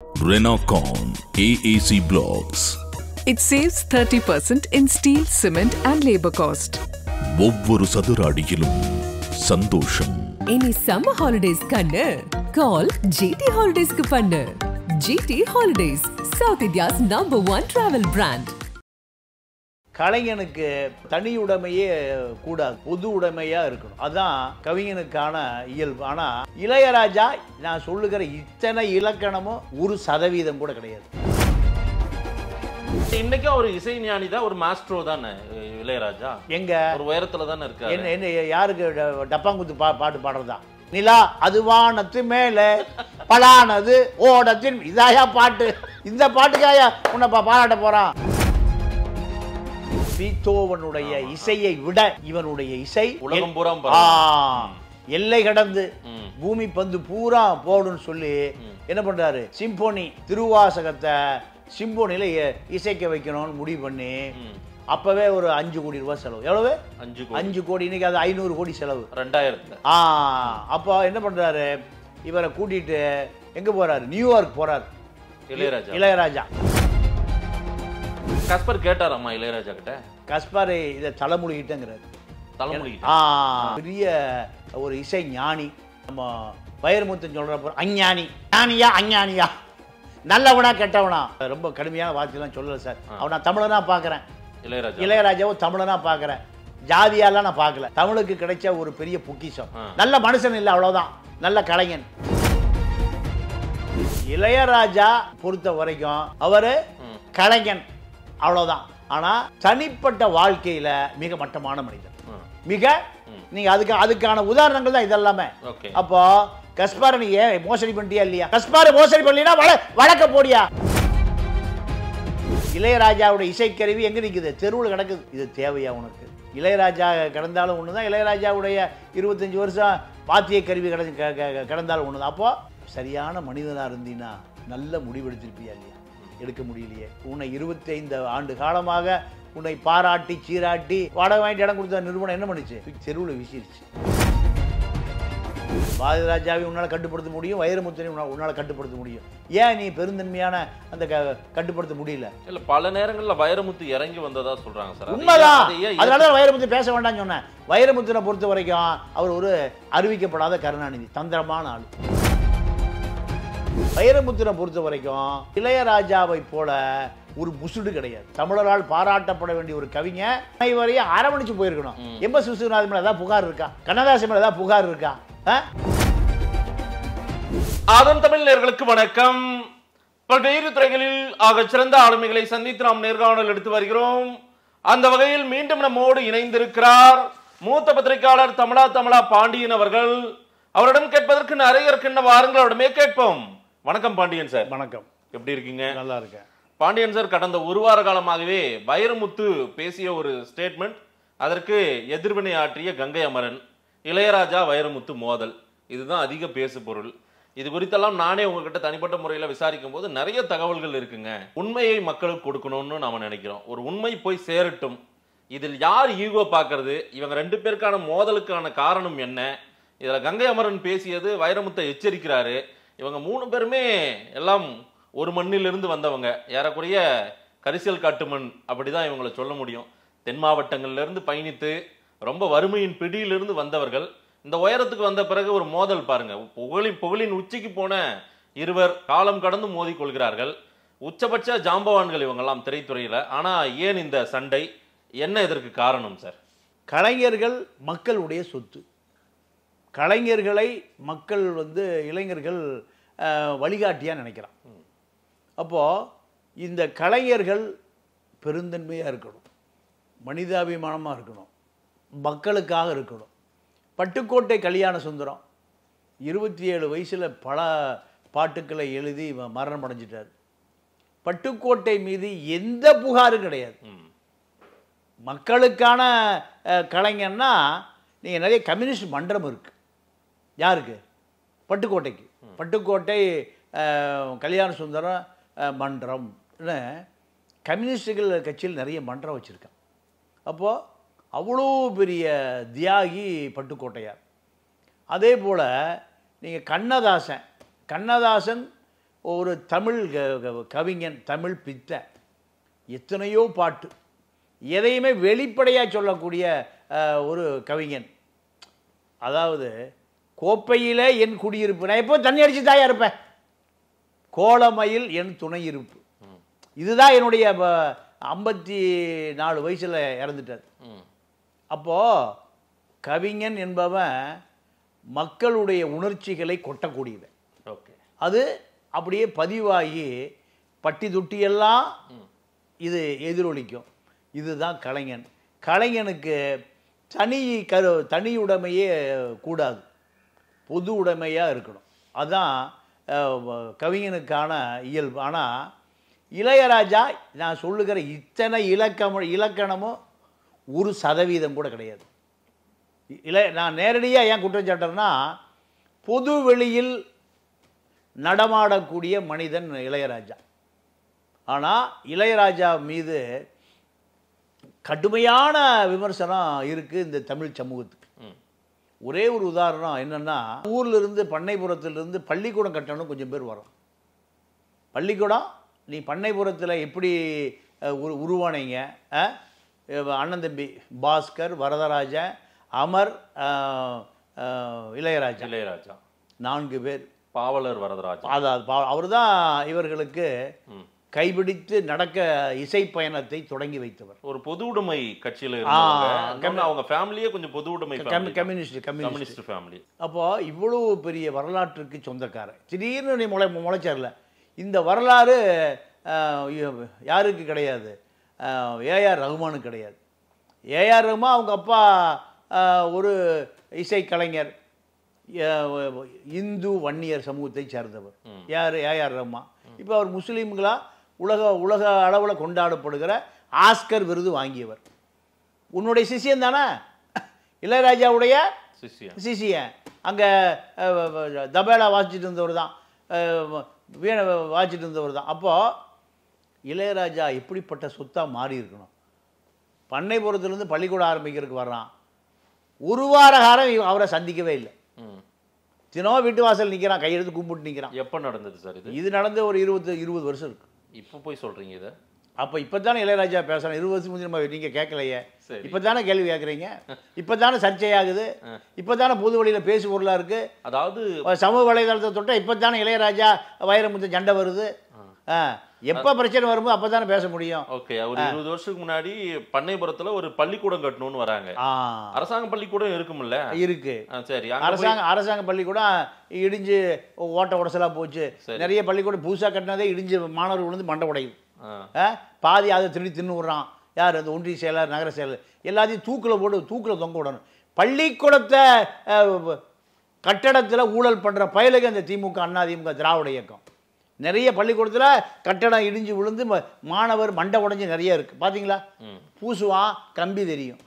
Renocon AAC Blocks. It saves 30% in steel, cement and labor cost. ஒவ்வொரு சதுர அடியிலும் சந்தோஷம். இனி summer holidays கண்ணு call GT Holidays க்கு பண்ணு. GT Holidays, South India's #1 travel brand. கலைஞனுக்கு தனியுடைமையே கூடாது, பொது உடைமையா இருக்கணும். அதான் கவிஞனுக்கான இயல்பு. ஆனா இளையராஜா நான் சொல்லுகிற இத்தனை இலக்கணமும் 1% கூட கிடையாது. இன்னைக்கும் ஒரு இசை ஞானி தான், ஒரு மாஸ்ட்ரோ தானே இளையராஜா. எங்க ஒரு உயரத்துல தானே இருக்காரு. என்ன யாருக்கு டப்பாங்குத்து பாட்டு பாடுறதா? நிலா அது வானத்து மேல பலானது ஓடத்தின் இதாயா பாட்டு. இந்த பாட்டுக்காயா உன்னை பாராட்ட போறான்? பீத்தோவனுடைய இசையை விட இவனுடைய இசை உலகம் பூரா எல்லை கடந்து பூமி பந்து பூரா போடுன்னு சொல்லி என்ன பண்றாரு, சிம்போனி திருவாசகத்தை சிம்போனில இசைக்க வைக்கணும்னு முடிவு பண்ணி அப்பவே ஒரு 5 கோடி ரூபாய் செலவு. எவ்வளவு? 5 கோடி. இன்னைக்கு அது 500 கோடி செலவு 2000. அப்போ என்ன பண்றாரு, இவரை கூட்டிட்டு எங்க போறாரு, நியூயார்க் போறாரு இளையராஜா. கஸ்பர் கேட்டாராமா இளையராஜா கிட்ட? கஸ்பர் இதை தலைமொழிகிட்டங்கிறாரு. பெரிய ஒரு இசை ஞானி. நம்ம வைரமுத்து சொல்றப்ப அஞ்ஞானி, அஞ்ஞானியா, நல்லவனா கெட்டவனா, ரொம்ப கடுமையான வார்த்தைலாம் சொல்லல சார். அவன் நான் தமிழனா பாக்குறேன், இளையராஜாவும் தமிழனா பாக்குறேன், ஜாதியாலாம் நான் பார்க்கல. தமிழுக்கு கிடைச்ச ஒரு பெரிய பொக்கிஷம். நல்ல மனுஷன் இல்லை, அவ்வளவுதான், நல்ல கலைஞன். இளையராஜா பொறுத்த வரைக்கும் அவரு கலைஞன், அவ்வளவுதான். ஆனா தனிப்பட்ட வாழ்க்கையில மிக மட்டமான மனிதன். மிக நீங்க அதுக்கான உதாரணங்கள் தான் இதெல்லாமே. அப்போ கஸ்பார நீ மோசடி பண்ணிட்டியா இல்லையா? கஸ்பார மோசடி பண்ணலினா வழக்க போடியா? இளையராஜாவுடைய இசைக்கருவி எங்க நிக்குது? தெருவில் கிடக்குது. இது தேவையா உனக்கு? இளையராஜா கிடந்தாலும் ஒண்ணுதான், இளையராஜாவுடைய 25 வருஷம் வாத்திய கருவி கிடந்தாலும் ஒண்ணுதான். அப்போ சரியான மனிதனா இருந்தீன்னா நல்ல முடிவெடுத்திருப்பியா இல்லையா? எடுக்க முடியலையே. உன்னை 25 ஆண்டு காலமாக உன்னை பாராட்டி சீராட்டி வாடகை வாங்கிட்டு இடம் கொடுத்த நிறுவனம் என்ன பண்ணுச்சு? தெருவில் வீசிருச்சு. பாரதிராஜாவை உன்னால கட்டுப்படுத்த முடியும், வைரமுத்தினை உன்னால கட்டுப்படுத்த முடியும். ஏன் நீ பெருந்தன்மையான அந்த கட்டுப்படுத்த முடியல? இல்ல பல நேரங்கள்ல வைரமுத்து இறங்கி வந்ததா சொல்றாங்க சார். உண்மைதான். அதனாலதான் வைரமுத்து பேச வேண்டாம்னு சொன்னேன். வைரமுத்தினை பொறுத்த வரைக்கும் அவர் ஒரு அறிவிக்கப்படாத கருணாநிதி, தந்திரமான ஆளு. வைரமுத்தினை பொறுத்த வரைக்கும் இளையராஜாவை போல ஒரு முசுடு கிடையாது. தமிழரால் பாராட்டப்பட வேண்டிய ஒரு கவிஞர் வரையும் அரவணைச்சு போயிருக்கணும். எம்.எஸ். விஸ்வநாதன் மேல ஏதாவது புகார் இருக்கா? கண்ணதாசன் மேல ஏதாவது புகார் இருக்கா? ஆதன் தமிழ் நேயர்களுக்கு வணக்கம். பல்வேறு துறைகளில் ஆக சிறந்த ஆளுமைகளை சந்தித்து நாம் நேர்காணல் எடுத்து வருகிறோம். அந்த வகையில் மீண்டும் நம்மோடு இணைந்திருக்கிறார் மூத்த பத்திரிகையாளர் தமிழா பாண்டியன் அவர்கள். அவரிடம் கேட்பதற்கு நிறைய இருக்கின்ற வாருங்கள், அவரிடமே கேட்போம். வணக்கம் பாண்டியன் சார். வணக்கம். எப்படி இருக்கீங்க? நல்லா இருக்கேன். பாண்டியன் சார், கடந்த ஒரு வார காலமாகவே வைரமுத்து பேசிய ஒரு ஸ்டேட்மெண்ட், அதற்கு எதிர்வினை ஆற்றிய கங்கை அமரன், இளையராஜா வைரமுத்து மோதல், இதுதான் அதிக பேசு பொருள். இது குறித்தெல்லாம் நானே உங்ககிட்ட தனிப்பட்ட முறையில் விசாரிக்கும் போது நிறைய தகவல்கள் இருக்குங்க. உண்மையை மக்களுக்கு கொடுக்கணும்னு நாம நினைக்கிறோம். ஒரு உண்மை போய் சேரட்டும். இதில் யார் ஈகோ பார்க்கறது? இவங்க 2 பேருக்கான மோதலுக்கான காரணம் என்ன? இதில் கங்கை அமரன் பேசியது வைரமுத்தை எச்சரிக்கிறாரு. இவங்க 3 பேருமே எல்லாம் ஒரு மண்ணிலிருந்து வந்தவங்க, ஏறக்குறைய கரிசல் காட்டு மண், அப்படிதான் இவங்களை சொல்ல முடியும். தென் மாவட்டங்கள்ல இருந்து பயணித்து ரொம்ப வறுமையின் பிடியிலிருந்து வந்தவர்கள். இந்த உயரத்துக்கு வந்த பிறகு ஒரு மோதல் பாருங்க. புகழின் உச்சிக்கு போன இருவர் காலம் கடந்து மோதி கொள்கிறார்கள். உச்சபட்ச ஜாம்பவான்கள் இவங்கெல்லாம் திரைத்துறையில. ஆனா ஏன் இந்த சண்டை? என்ன இதற்கு காரணம் சார்? கலைஞர்கள் மக்களுடைய சொத்து. கலைஞர்களை மக்கள் இளைஞர்கள் வழிகாட்டியா நினைக்கிறான். அப்போ இந்த கலைஞர்கள் பெருந்தன்மையாக இருக்கணும், மனிதாபிமானமாக இருக்கணும், மக்களுக்காக இருக்கணும். பட்டுக்கோட்டை கல்யாண சுந்தரம் 27 வயசில் பல பாட்டுக்களை எழுதி மரணம் அடைஞ்சிட்டார். பட்டுக்கோட்டை மீது எந்த புகாரும் கிடையாது. மக்களுக்கான கலைஞர்னா நீங்கள் நிறைய கம்யூனிஸ்ட் மன்றம் இருக்கு. யாருக்கு? பட்டுக்கோட்டைக்கு. பட்டுக்கோட்டை கல்யாண சுந்தரம் மன்றம், கம்யூனிஸ்டுகள் கட்சியில் நிறைய மன்றம் வச்சுருக்கான். அப்போது அவ்வளோ பெரிய தியாகி பட்டுக்கோட்டையார். அதே போல் நீங்கள் கண்ணதாசன் ஒரு தமிழ் கவிஞன், தமிழ் பித்த, எத்தனையோ பாட்டு, எதையுமே வெளிப்படையாக சொல்லக்கூடிய ஒரு கவிஞன். அதாவது கோப்பையில் என் குடியிருப்பு, நான் எப்போ தண்ணி அடிச்சு தாயா இருப்பேன், கோலமையில் என் துணை இருப்பு. இதுதான் என்னுடைய 54 வயசில் இறந்துட்டார். அப்போது கவிஞன் என்பவன் மக்களுடைய உணர்ச்சிகளை கொட்டக்கூடியவன். ஓகே, அது அப்படியே பதிவாகி பட்டி தொட்டியெல்லாம் இது எதிரொலிக்கும். இதுதான் கலைஞன். கலைஞனுக்கு தனியுடைமையே கூடாது, பொது உடைமையாக இருக்கணும். அதுதான் கவிஞனுக்கான இயல்பு. ஆனால் இளையராஜா நான் சொல்லுகிற இத்தனை இலக்கணமும் 1% கூட கிடையாது. நான் நேரடியாக ஏன் குற்றம் சாட்டுறேன்னா, பொது வெளியில் நடமாடக்கூடிய மனிதன் இளையராஜா. ஆனால் இளையராஜா மீது கடுமையான விமர்சனம் இருக்குது இந்த தமிழ் சமூகத்துக்கு. ஒரே ஒரு உதாரணம் என்னென்னா, ஊர்லேருந்து பண்ணைபுரத்திலிருந்து பள்ளிக்கூடம் கட்டணும் கொஞ்சம் பேர் வரோம். பள்ளிக்கூடம் நீ பண்ணைபுரத்தில் எப்படி உருவானீங்க? அண்ணன் தம்பி பாஸ்கர், வரதராஜன், அமர், இளையராஜா 4 பேர். பாவலர் வரதராஜன், அவர் தான் இவர்களுக்கு கைபிடித்து நடக்க இசை பயணத்தை தொடங்கி வைத்தவர். ஒரு பொது உடைமை கட்சியில் இருந்தாங்க. அவங்க ஃபேமிலியே கொஞ்சம் பொது உடைமை கம்யூனிஸ்ட் ஃபேமிலி. அப்போ இவ்வளவு பெரிய வரலாற்றுக்கு சொந்தக்காரர் திடீர்னு நீ முளைச்சர்ல. இந்த வரலாறு யாருக்கு கிடையாது? ஏஆர் ரகுமானுக்கு கிடையாது. ஏஆர் ரகுமான் அவங்க அப்பா ஒரு இசைக்கலைஞர், இந்து வன்னியர் சமூகத்தை சேர்ந்தவர். யார்? ஏஆர் ரகுமான். இப்போ அவர் முஸ்லீம்களா உலக அளவில் கொண்டாடப்படுகிற ஆஸ்கர் விருது வாங்கியவர். உன்னுடைய சிஷியன் தானே இளையராஜாவுடைய சிஷியன். அங்கே தபேலா வாசிச்சுட்டு இருந்தவர் தான், வீணை வாசிச்சுட்டு இருந்தவர் தான். அப்போது இளையராஜா எப்படிப்பட்ட சொத்தாக மாறி இருக்கணும். பண்ணைபுரத்துலேருந்து பள்ளிக்கூடம் ஆரம்பிக்கிறதுக்கு வர்றான். ஒரு வார காலம் அவரை சந்திக்கவே இல்லை. தினம் வீட்டு வாசல் நிற்கிறான், கையெழுத்து கும்பிட்டு நிற்கிறான். எப்போ நடந்தது சார் இது? இது நடந்து ஒரு 20 வருஷம் இருக்கு. இப்போ போய் சொல்கிறீங்க இதை? அப்போ இப்போ தானே இளையராஜா பேசுகிறேன். 20 வருஷம் முந்தைய நம்ம நீங்கள் கேட்கலையே, இப்போ தானே கேள்வி கேட்குறீங்க, இப்போ தானே சர்ச்சையாகுது, இப்போ தானே பொது வழியில் பேசு பொருளாக இருக்குது. அதாவது சமூக வலைதளத்தை தொட்டால் இப்போ தானே இளையராஜா வைரமுத்து சண்டை வருது. எப்போ பிரச்சனை வரும்போது அப்போ தானே பேச முடியும். ஓகே, ஒரு 20 வருஷத்துக்கு முன்னாடி பண்ணைபுரத்தில் ஒரு பள்ளிக்கூடம் கட்டணும்னு வராங்க. அரசாங்க பள்ளிக்கூடம் இருக்கும்ல? இருக்கு. சரி, அரசாங்க பள்ளிக்கூடம் இடிஞ்சு ஓட்ட உடசலாக போச்சு. நிறைய பள்ளிக்கூடம் புதுசாக கட்டினதே இடிஞ்சு மாணவர்கள் விழுந்து மண்டை உடையுது. பாதி அதை தின்னு விடுறான். யார்? அந்த ஒன்றிய செயலர், நகர செயலர் எல்லாத்தையும் தூக்கில் தொங்க விடணும். பள்ளிக்கூடத்தை கட்டடத்தில் ஊழல் பண்ணுற பயலுக்கு அந்த திமுக, அதிமுக, திராவிட இயக்கம். நிறைய பள்ளிக்கூடத்தில் கட்டடம் இடிஞ்சு விழுந்து மாணவர் மண்டை உடைஞ்சு நிறைய இருக்குது. பார்த்தீங்களா? பூசுவான், கம்பி தெரியும்.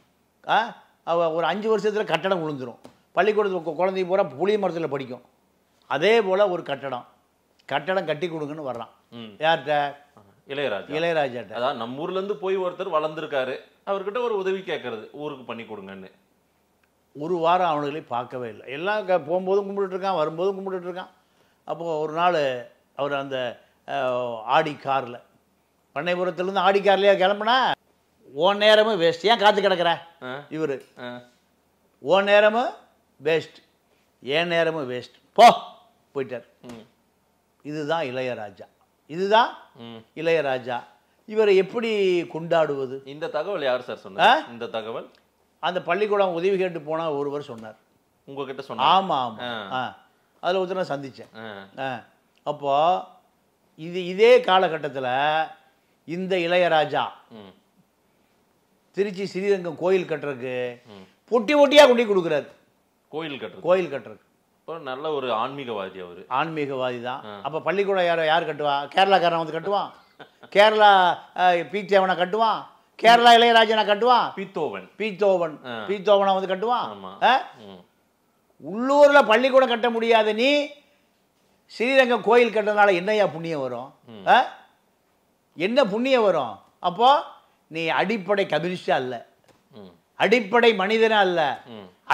ஒரு 5 வருஷத்தில் கட்டடம் விழுந்துடும். பள்ளிக்கூடத்தில் குழந்தை பூரா புளிய மரத்தில் படிக்கும். அதே போல் ஒரு கட்டடம் கட்டி கொடுங்கன்னு வர்றான். யார்கிட்ட? இளையராஜாட்ட. அதான் நம்ம ஊர்லேருந்து போய் ஒருத்தர் வளர்ந்துருக்காரு, அவர்கிட்ட ஒரு உதவி கேட்கறது, ஊருக்கு பண்ணி கொடுங்கன்னு. ஒரு வாரம் அவனுங்களே பார்க்கவே இல்லை. எல்லாம் போகும்போதும் கும்பிட்டுருக்கான், வரும்போதும் கும்பிட்டுருக்கான். அப்போது ஒரு நாள் அவர் அந்த ஆடி காரில், பண்ணைபுரத்துலேருந்து ஆடி கார்லையா கிளம்புனா, ஓ நேரமும் வேஸ்ட், ஏன் காத்து கிடக்கிற? இவர் ஓ நேரமும் வேஸ்ட், ஏன் நேரமும் வேஸ்ட், போயிட்டார். இதுதான் இளையராஜா. இவரை எப்படி கொண்டாடுவது? இந்த தகவல் யார் சார் சொன்னார்? இந்த தகவல் அந்த பள்ளிக்கூடம் உதவி கேட்டு போனால் ஒருவர் சொன்னார். உங்ககிட்ட சொன்னார்? ஆமாம். அதில் ஒருத்தர் நான் சந்தித்தேன். அப்போ இதே காலகட்டத்தில் இந்த இளையராஜா திருச்சி ஸ்ரீரங்கம் கோயில் கட்டுறதுக்கு பொட்டியாக கொண்டு கொடுக்குறாரு. கோயில் கட்டுறதுக்கு நல்ல ஒரு ஆன்மீகவாதி. அவர் ஆன்மீகவாதி தான். அப்போ பள்ளிக்கூடம் யார் கட்டுவா? கேரளாக்காரன் வந்து கட்டுவான். கேரளா பீத்தேவனை கட்டுவான். கேரளா இளையராஜனை கட்டுவான். பீத்தோவனை வந்து கட்டுவான். உள்ளூரில் பள்ளிக்கூடம் கட்ட முடியாத நீ ஸ்ரீரங்கம் கோயில் கட்டுறதுனால என்னையா புண்ணியம் வரும்? என்ன புண்ணியம் வரும்? அப்போ நீ அடிப்படை கம்யூனிஸ்டா அல்ல, அடிப்படை மனிதனே அல்ல,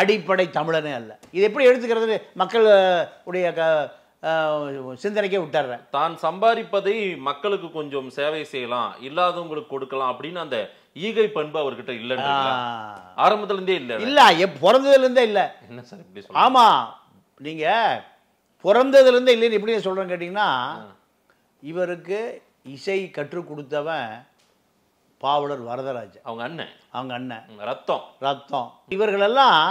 அடிப்படை தமிழனே அல்ல. இது எப்படி எடுத்துக்கிறது? மக்கள் உடைய சிந்தனைக்கே விட்டுறேன். தான் சம்பாதிப்பதை மக்களுக்கு கொஞ்சம் சேவை செய்யலாம், இல்லாதவங்களுக்கு கொடுக்கலாம் அப்படின்னு அந்த ஈகை பண்பு அவர்கிட்ட இல்லைன்னு ஆரம்பத்துல இருந்தே இல்லை. இல்ல, பிறந்ததுல இருந்தே இல்ல. என்ன சார் இப்படி சொல்றீங்க? ஆமா, நீங்க பிறந்ததுல இருந்தே இல்லைன்னு எப்படி சொல்றேன்னு கேட்டீங்கன்னா, இவருக்கு இசை கற்றுக் கொடுத்தவன் பாவலர் வரதராஜன், அவங்க அண்ணன் ரத்தம். இவர்களெல்லாம்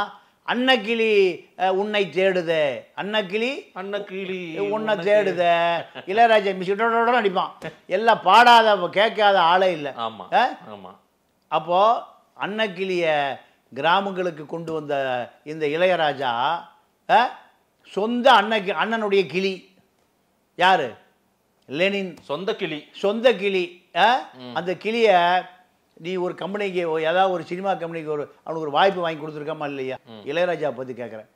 அன்னக்கிளி உன்னை தேடுதே, அன்னக்கிளி உன்னை தேடுதே, இளையராஜா மியூசிக் அடிப்பான். எல்லாம் பாடாத கேட்காத ஆளே இல்லை. அப்போ அன்னக்கிளிய கிராமங்களுக்கு கொண்டு வந்த இந்த இளையராஜா சொந்த அண்ணனுடைய கிளி யாரு? லெனின் சொந்த கிளி. அந்த கிளிய நீ ஒரு கம்பெனிக்கு, ஏதாவது ஒரு சினிமா கம்பெனிக்கு அவனுக்கு ஒரு வாய்ப்பு வாங்கி கொடுத்துருக்காமா இல்லையா? இளையராஜா பற்றி கேட்குறேன்.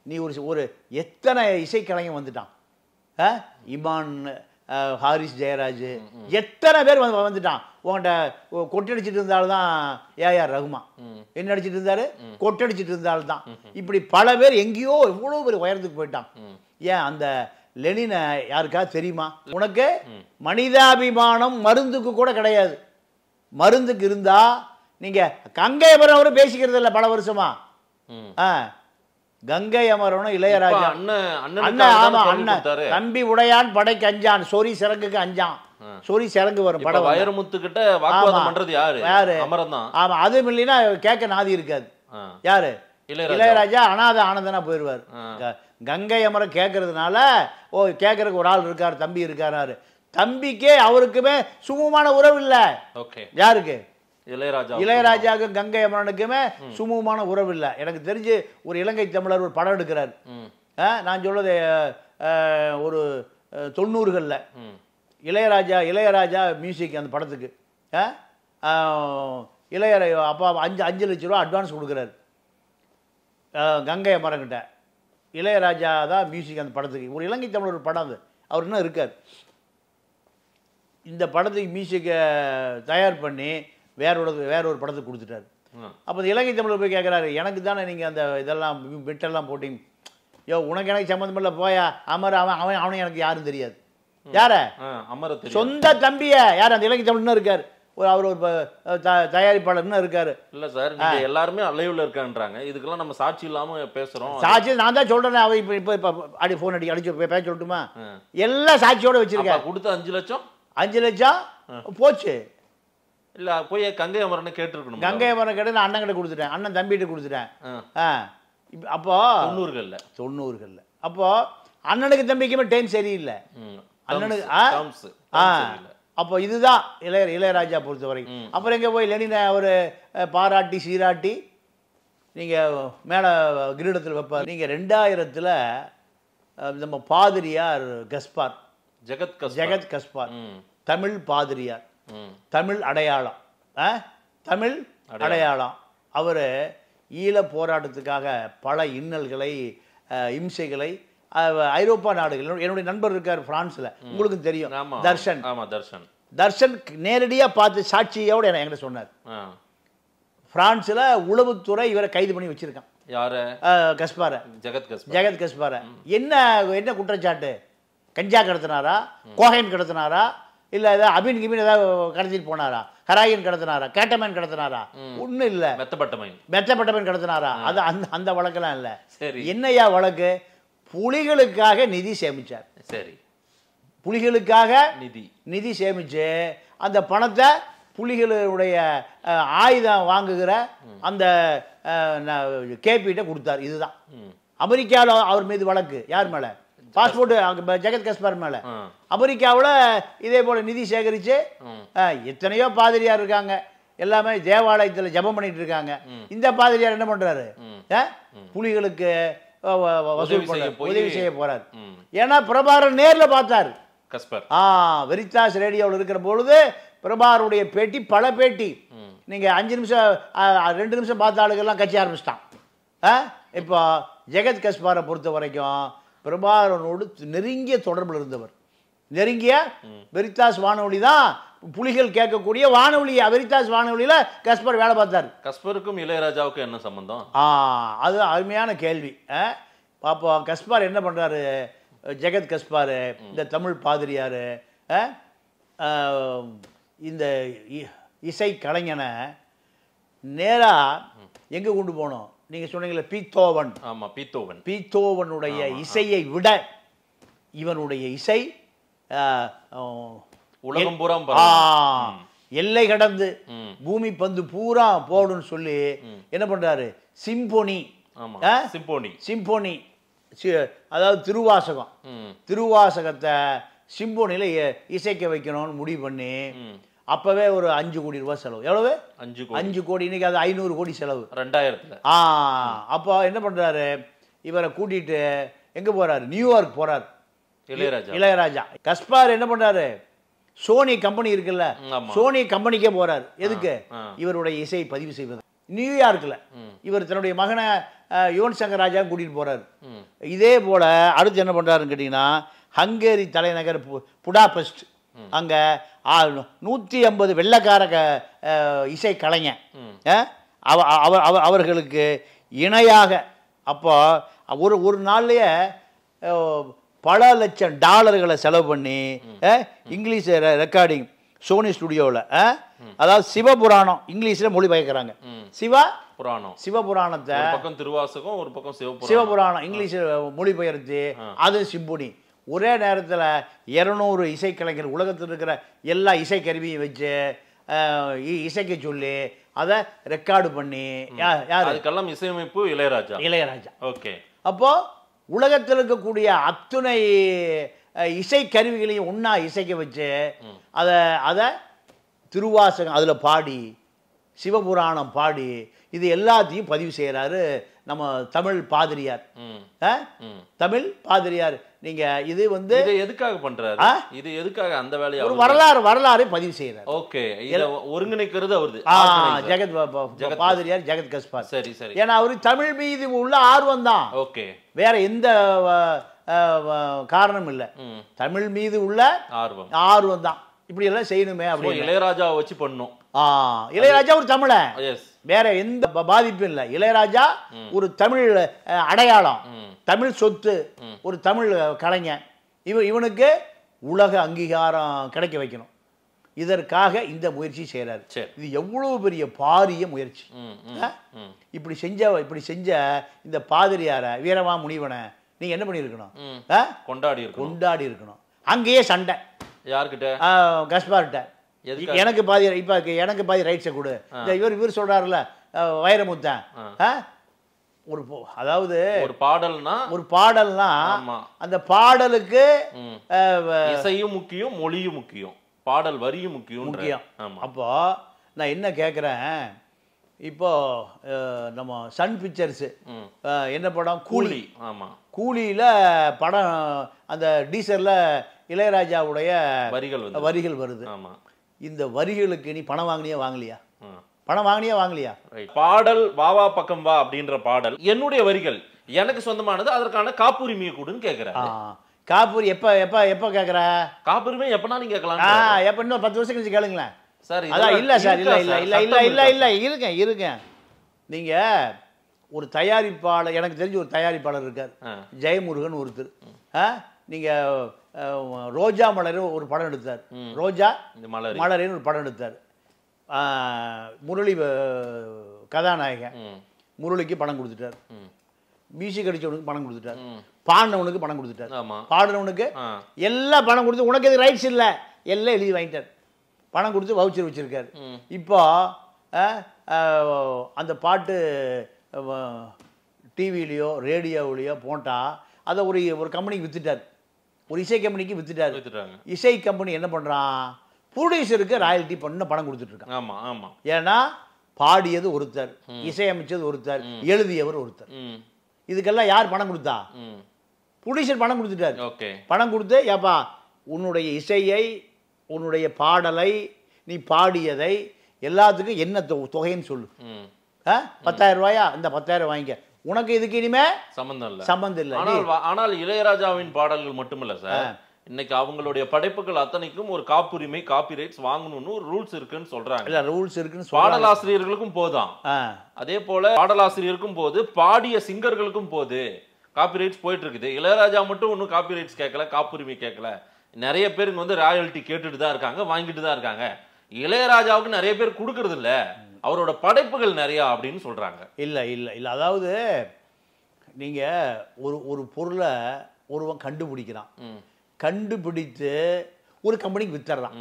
நீ ஒரு எத்தனை இசைக்கலைஞன் வந்துட்டான், இமான், ஹாரிஸ் ஜெயராஜ், எத்தனை பேர் வந்துட்டான். உங்கள்கிட்ட கொட்டடிச்சிட்டு இருந்தால்தான் ஏஆர் ரகுமான், என்ன அடிச்சிட்டு இருந்தாரு? கொட்டடிச்சிட்டு இருந்தால்தான். இப்படி பல பேர் எங்கேயோ எவ்வளோ பேர் உயரத்துக்கு போயிட்டான். ஏன் அந்த லெனினை யாருக்கா தெரியுமா? உனக்கு மனிதாபிமானம் மருந்துக்கு கூட கிடையாது. மருந்துக்கு இருந்தா நீங்க கங்கை அமரவரும் பேசிக்கிறது இல்லை பல வருஷமா. கங்கை அமரவனும் இளையராஜா அண்ணன். ஆமா, அண்ணன் தம்பி உடையான் படைக்கு அஞ்சான், சொறி சிறங்குக்கு அஞ்சான். சொறி சிறங்கு வரும் படம். வைரமுத்து கிட்ட வாக்குவாதம் பண்றது யாரு? அமரன் தான். ஆமா, அதுவும் இல்லைன்னா கேட்க நாதி இருக்காது. யாரு? இளையராஜா அனாத ஆனந்தனா போயிடுவார். கங்கை அமரம் கேட்கறதுனால கேட்கறதுக்கு ஒரு ஆள் இருக்காரு, தம்பி இருக்காரு. தம்பிக்கே அவருக்குமே சுமூகமான உறவு இல்லை. யாருக்கு? இளையராஜாவுக்கும் கங்கை அமரனுக்குமே சுமூகமான உறவு இல்லை. எனக்கு தெரிஞ்சு ஒரு இலங்கை தமிழர் ஒரு படம் எடுக்கிறார். நான் சொல்றது ஒரு 90களில் இளையராஜா மியூசிக் அந்த படத்துக்கு இளையராஜா அப்போ 5 லட்ச ரூபா அட்வான்ஸ் கொடுக்குறாரு கங்கை அமரன்கிட்ட. இளையராஜா தான் மியூசிக் அந்த படத்துக்கு. ஒரு இலங்கை தமிழர் ஒரு படம், அது அவர் இன்னும் இருக்கார். இந்த படத்துக்கு மியூசிக்கை தயார் பண்ணி வேற ஒரு படத்துக்கு கொடுத்துட்டாரு. அப்போ இலங்கை தமிழர் போய் கேட்குறாரு, எனக்கு தானே நீங்கள் அந்த இதெல்லாம் பிட்டெல்லாம் போட்டிங்க, உனக்கு எனக்கு சம்மந்தம் இல்லை போயா. அவனும் எனக்கு யாரும் தெரியாது. யார? சொந்த தம்பிய யார்? அந்த இலங்கை தமிழ் இருக்காரு, அவர் ஒரு தயாரிப்பாளர் இருக்காரு. இல்ல சார், நீங்க எல்லாருமே அலைவுல இருக்கான்றாங்க. இதுக்கெல்லாம் நம்ம சாட்சி இல்லாம பேசுறோம். சாட்சி நான் தான் சொல்றேன். அவ இப்ப அடி போன் அடிச்சு பேச சொல்லட்டுமா? எல்லாம் சாட்சியோட வச்சிருக்கேன். கொடுத்த 5 லட்சம் போச்சு. இல்ல போய் கங்கை அமரனை கேட்டிருக்கணும். கங்கை அமரன் கேட்டு நான் அண்ணன் கிட்ட கொடுத்துட்டேன், அண்ணன் தம்பிகிட்ட கொடுத்துட்டேன். அப்போ 90களில் அப்போ அண்ணனுக்கு தம்பிக்குமே டைம் சரியில்லை. அண்ணனுக்கு அப்போ இதுதான் இளையராஜா பொறுத்த வரைக்கும். அப்புறம் எங்கே போய் லெனினை அவர் பாராட்டி சீராட்டி நீங்கள் மேலே கிரீடத்தில் வைப்பார். நீங்கள் 2000 நம்ம பாதிரியார் கஸ்பார், ஜெகத் கஸ்பார், தமிழ் பாதிரியார், தமிழ் அடையாளம், தமிழ் அடையாளம். அவர் ஈழ போராட்டத்துக்காக பல இன்னல்களை இம்சைகளை ஐரோப்பா நாடுகள், என்னுடைய நண்பர் இருக்கார் பிரான்ஸ்ல, உங்களுக்கு தெரியும், தர்ஷன் நேரடியாக பார்த்து சாட்சியோடு என்கிட்ட சொன்னார். பிரான்ஸ்ல உளவுத்துறை இவரை கைது பண்ணி வச்சிருக்கான். யாரு? கஸ்பார, ஜெகத் கஸ்பார. என்ன குற்றச்சாட்டு? கஞ்சா கடத்தினாரா, கோகைன் கடத்தினாரா, இல்ல ஏதாவது அபின் கிபின் ஏதாவது கடத்திட்டு போனாரா, ஹராயின் கடத்தினாரா, கேட்டமேன் கடத்தினாரா? ஒன்றும் இல்லை. மெத்தப்பட்டமேன் கடத்தினாரா? அது அந்த வழக்கெல்லாம் இல்லை. என்னையா வழக்கு? புலிகளுக்காக நிதி சேமிச்சார். சரி, புலிகளுக்காக நிதி சேமிச்சு அந்த பணத்தை புலிகளுடைய ஆயுதம் வாங்குகிற அந்த கேபிட்ட கொடுத்தார். இதுதான் அமெரிக்காவில் அவர் மீது வழக்கு. யார் மேல? பாஸ்போர்ட் ஜெகத் கஸ்பார் மேல. அமெரிக்காவில் இதே போல நிதி சேகரிச்சு எத்தனையோ பாதிரியார் இருக்காங்க, எல்லாமே தேவாலயத்தில் ஜெபம் பண்ணிட்டு இருக்காங்க. இந்த பாதிரியார் என்ன பண்றாரு? புலிகளுக்கு உதவி செய்ய போறார். ஏன்னா பிரபாகரன் நேர்ல பார்த்தார். வெரிதாஸ் ரேடியோவில் இருக்கிற பொழுது பிரபாகருடைய பேட்டி, பல பேட்டி. நீங்க 5 நிமிஷம் 2 நிமிஷம் பார்த்த ஆளுகள்லாம் கட்சி ஆரம்பிச்சிட்டான். இப்போ ஜெகத் கஸ்பாரை பொறுத்த வரைக்கும் பிரபாகரனோடு நெருங்கிய தொடர்பில் இருந்தவர். நெருங்கிய வெரிதாஸ் வானொலி தான் புலிகள் கேட்கக்கூடிய வானொலி. வெரிதாஸ் வானொலியில கஸ்பர் வேலை பார்த்தார். கஸ்பருக்கும் இளையராஜாவுக்கும் என்ன சம்பந்தம்? அது அருமையான கேள்வி. அப்போ கஸ்பார் என்ன பண்றாரு? ஜெகத் கஸ்பார், இந்த தமிழ் பாதிரியார், இந்த இசை கலைஞனை நேராக எங்கே கொண்டு போனோம்? நீங்கள் சொன்னீங்களே பீத்தோவன். ஆமாம், பீத்தோவன். பீத்தோவனுடைய இசையை விட இவனுடைய இசை உலகம் பூரா எல்லை கடந்து பூமி பந்து பூரா போடுன்னு சொல்லி என்ன பண்றாரு? சிம்போனி, சிம்போனி, அதாவது திருவாசகம், திருவாசகத்தை சிம்போனில இசைக்க வைக்கணும்னு முடிவு பண்ணி அப்பவே ஒரு 5 கோடி ரூபாய் செலவு. எவ்வளவு? 5 கோடி. இன்னைக்கு அது 500 கோடி செலவு 2000. அப்போ என்ன பண்றாரு? இவரை கூட்டிட்டு எங்க போறாரு? நியூயார்க் போறாரு இளையராஜா. கஸ்பார் என்ன பண்றாரு? சோனி கம்பெனி இருக்குல்ல, சோனி கம்பெனிக்கே போறாரு. எதுக்கு? இவருடைய இசையை பதிவு செய்வது. நியூயார்க்ல இவர் தன்னுடைய மகனை யுவன் சங்கர் ராஜா கூட்டிட்டு போறாரு. இதே போல அடுத்து என்ன பண்றாருன்னு கேட்டீங்கன்னா, ஹங்கேரி தலைநகர் புடாபெஸ்ட், அங்க 150 வெள்ளக்கார இசை கலைஞர் அவர்களுக்கு இணையாக அப்போ ஒரு நாள்லயே பல லட்சம் டாலர்களை செலவு பண்ணி இங்கிலீஷ் ரெக்கார்டிங் சோனி ஸ்டுடியோவில், அதாவது சிவபுராணம் இங்கிலீஷில் மொழிபெயர்க்கிறாங்க. சிவபுராணத்தை திருவாசகம், ஒரு பக்கம் சிவபுராணம் இங்கிலீஷில் மொழிபெயர்த்து அது சிம்பொனி. ஒரே நேரத்தில் 200 இசைக்கலைஞர், உலகத்தில் இருக்கிற எல்லா இசைக்கருவியும் வச்சு இசைக்க சொல்லி அதை ரெக்கார்டு பண்ணி, அதுக்கெல்லாம் இசையமைப்பு இளையராஜா. ஓகே. அப்போ உலகத்தில் இருக்கக்கூடிய அத்துணை இசைக்கருவிகளையும் ஒன்றா இசைக்க வச்சு அதை திருவாசகம் அதில் பாடி, சிவபுராணம் பாடி, இது எல்லாத்தையும் பதிவு செய்கிறாரு நம்ம தமிழ் பாதிரியார். தமிழ் பாதிரியார். நீங்க இது எதுக்காக பண்றாரு? இது எதுக்காக அந்த வேலையை? ஒரு வரலாறு பதிவு செய்யறாரு. ஓகே. இத ஒருங்கிணைக்கிறது அவரு ஜெகத் பாதிரியார், ஜெகத் கஸ்பார். சரி சரி. ஏன்னா அவரு தமிழ் மீது உள்ள ஆர்வம் தான். ஓகே. வேற எந்த காரணம் இல்ல, தமிழ் மீது உள்ள ஆர்வம் தான். இப்படி எல்லாம் செய்யணுமே அப்படி இளையராஜாவை வச்சு பண்ணும். இளையராஜா ஒரு தமிழன், வேற எந்த பாதிப்பும் இல்லை. இளையராஜா ஒரு தமிழ் அடையாளம், தமிழ் சொத்து, ஒரு தமிழ் கலைஞர். இவனுக்கு உலக அங்கீகாரம் கிடைக்க வைக்கணும். இதற்காக இந்த முயற்சி செய்யறாரு. இது எவ்வளவு பெரிய பாரிய முயற்சி. இப்படி செஞ்ச இந்த பாதிரியார வீரமா முனிவனை நீங்க என்ன பண்ணிருக்கணும்? கொண்டாடி இருக்கணும். அங்கேயே சண்டை. யார்கிட்ட? கஸ்பார்கிட்ட. எனக்கு பாதி, இப்ப எனக்கு பாதி ரைட்ஸை கொடு. இவர் சொல்றாருல வைரமுத்தன், அதாவது ஒரு பாடல்னா அந்த பாடலுக்கு இசையும் முக்கியம், மொழியும் முக்கியம், பாடல் வரியும் முக்கியம். அப்போ நான் என்ன கேட்குறேன், இப்போ நம்ம சன் பிக்சர்ஸ் என்ன படம்? கூலி. கூலியில படம் அந்த டீசர்ல இளையராஜாவுடைய வரிகள் வருது. இந்த வரிகளுக்கு நீ பணம் வாங்கலையா? பாடல் வாவா பக்கம் வா அப்படின்ற பாடல் என்னுடைய வரிகள், எனக்கு சொந்தமானது, அதற்கான காப்புரிமையை கொடுன்னு கேட்கிறேன். காப்புரி எப்ப கேட்குற? காப்புரிமை எப்பனாலும் கேட்கலாம். எப்ப? இன்னும் 10 வருஷம் கழிச்சு கேளுங்களேன் சார். இல்ல சார், இல்ல இருக்கேன். நீங்க ஒரு தயாரிப்பாளர், எனக்கு தெரிஞ்ச ஒரு தயாரிப்பாளர் இருக்கார், ஜெயமுருகன் ஒருத்தர். நீங்க ரோஜா மலர் ஒரு படம் எடுத்தார், ரோஜா மலரின்னு ஒரு படம் எடுத்தார். முரளி கதாநாயகன், முரளிக்கு பணம் கொடுத்துட்டார், மியூசிக் அடிச்சவனுக்கு பணம் கொடுத்துட்டார், பாடினவனுக்கு பணம் கொடுத்துட்டார், பாடினவனுக்கு எல்லாம் பணம் கொடுத்து, உனக்கு எது ரைட்ஸ் இல்லை எல்லாம் எழுதி வாங்கிட்டார், பணம் கொடுத்து வவுச்சர் வச்சிருக்காரு. இப்போ அந்த பாட்டு டிவிலையோ ரேடியோவிலையோ போட்டால் அதை ஒரு கம்பெனிக்கு வித்துட்டார், ஒரு இசை கம்பெனிக்கு வித்துட்டாரு. இசை கம்பெனி என்ன பண்றான்? ப்ரொடியூசருக்கு ராயல்ட்டி பண்ண பணம் கொடுத்துட்டு இருக்கான். ஏன்னா பாடியது ஒருத்தர், இசையமைச்சது ஒருத்தர், எழுதியவர் ஒருத்தர். இதுக்கெல்லாம் யார் பணம் கொடுத்தா? ப்ரொடியூசர் பணம் கொடுத்துட்டாரு. பணம் கொடுத்து, ஏப்பா உன்னுடைய இசையை, உன்னுடைய பாடலை, நீ பாடியதை எல்லாத்துக்கும் என்ன தொகைன்னு சொல்லு. 10,000 ரூபாயா? இந்த 10,000 வாங்கிக்க, உனக்கு இதுக்கு இனிமே சம்பந்தம் இல்லை. ஆனால் இளையராஜாவின் பாடல்கள் மட்டுமல்ல சார், இன்னைக்கு அவங்களுடைய படைப்புகள் அத்தனைக்கும் ஒரு காப்புரிமை, காப்பிரைட்ஸ் வாங்கணும்னு ஒரு ரூல்ஸ் இருக்குன்னு சொல்றாங்க. இல்ல ரூல்ஸ் இருக்குன்னு பாடலாசிரியர்களுக்கும் போதான், அதே போல பாடலாசிரியருக்கும் போது, பாடிய சிங்கர்களுக்கும் போது, காப்பிரைட்ஸ் போயிட்டு இருக்குது. இளையராஜா மட்டும் ஒன்றும் காப்பிரைட்ஸ் கேட்கல, காப்புரிமை கேட்கல. நிறைய பேர் இங்க வந்து ராயல்ட்டி கேட்டுட்டு தான் இருக்காங்க, வாங்கிட்டு தான் இருக்காங்க. இளையராஜாவுக்கு நிறைய பேர் கொடுக்கறது இல்ல, அவரோட படைப்புகள் நிறைய அப்படின்னு சொல்றாங்க. இல்லை இல்லை இல்லை, அதாவது நீங்க ஒரு பொருளை ஒருவன் கண்டுபிடிக்கிறான், கண்டுபிடித்து ஒரு கம்பெனிக்கு வித்துறான்.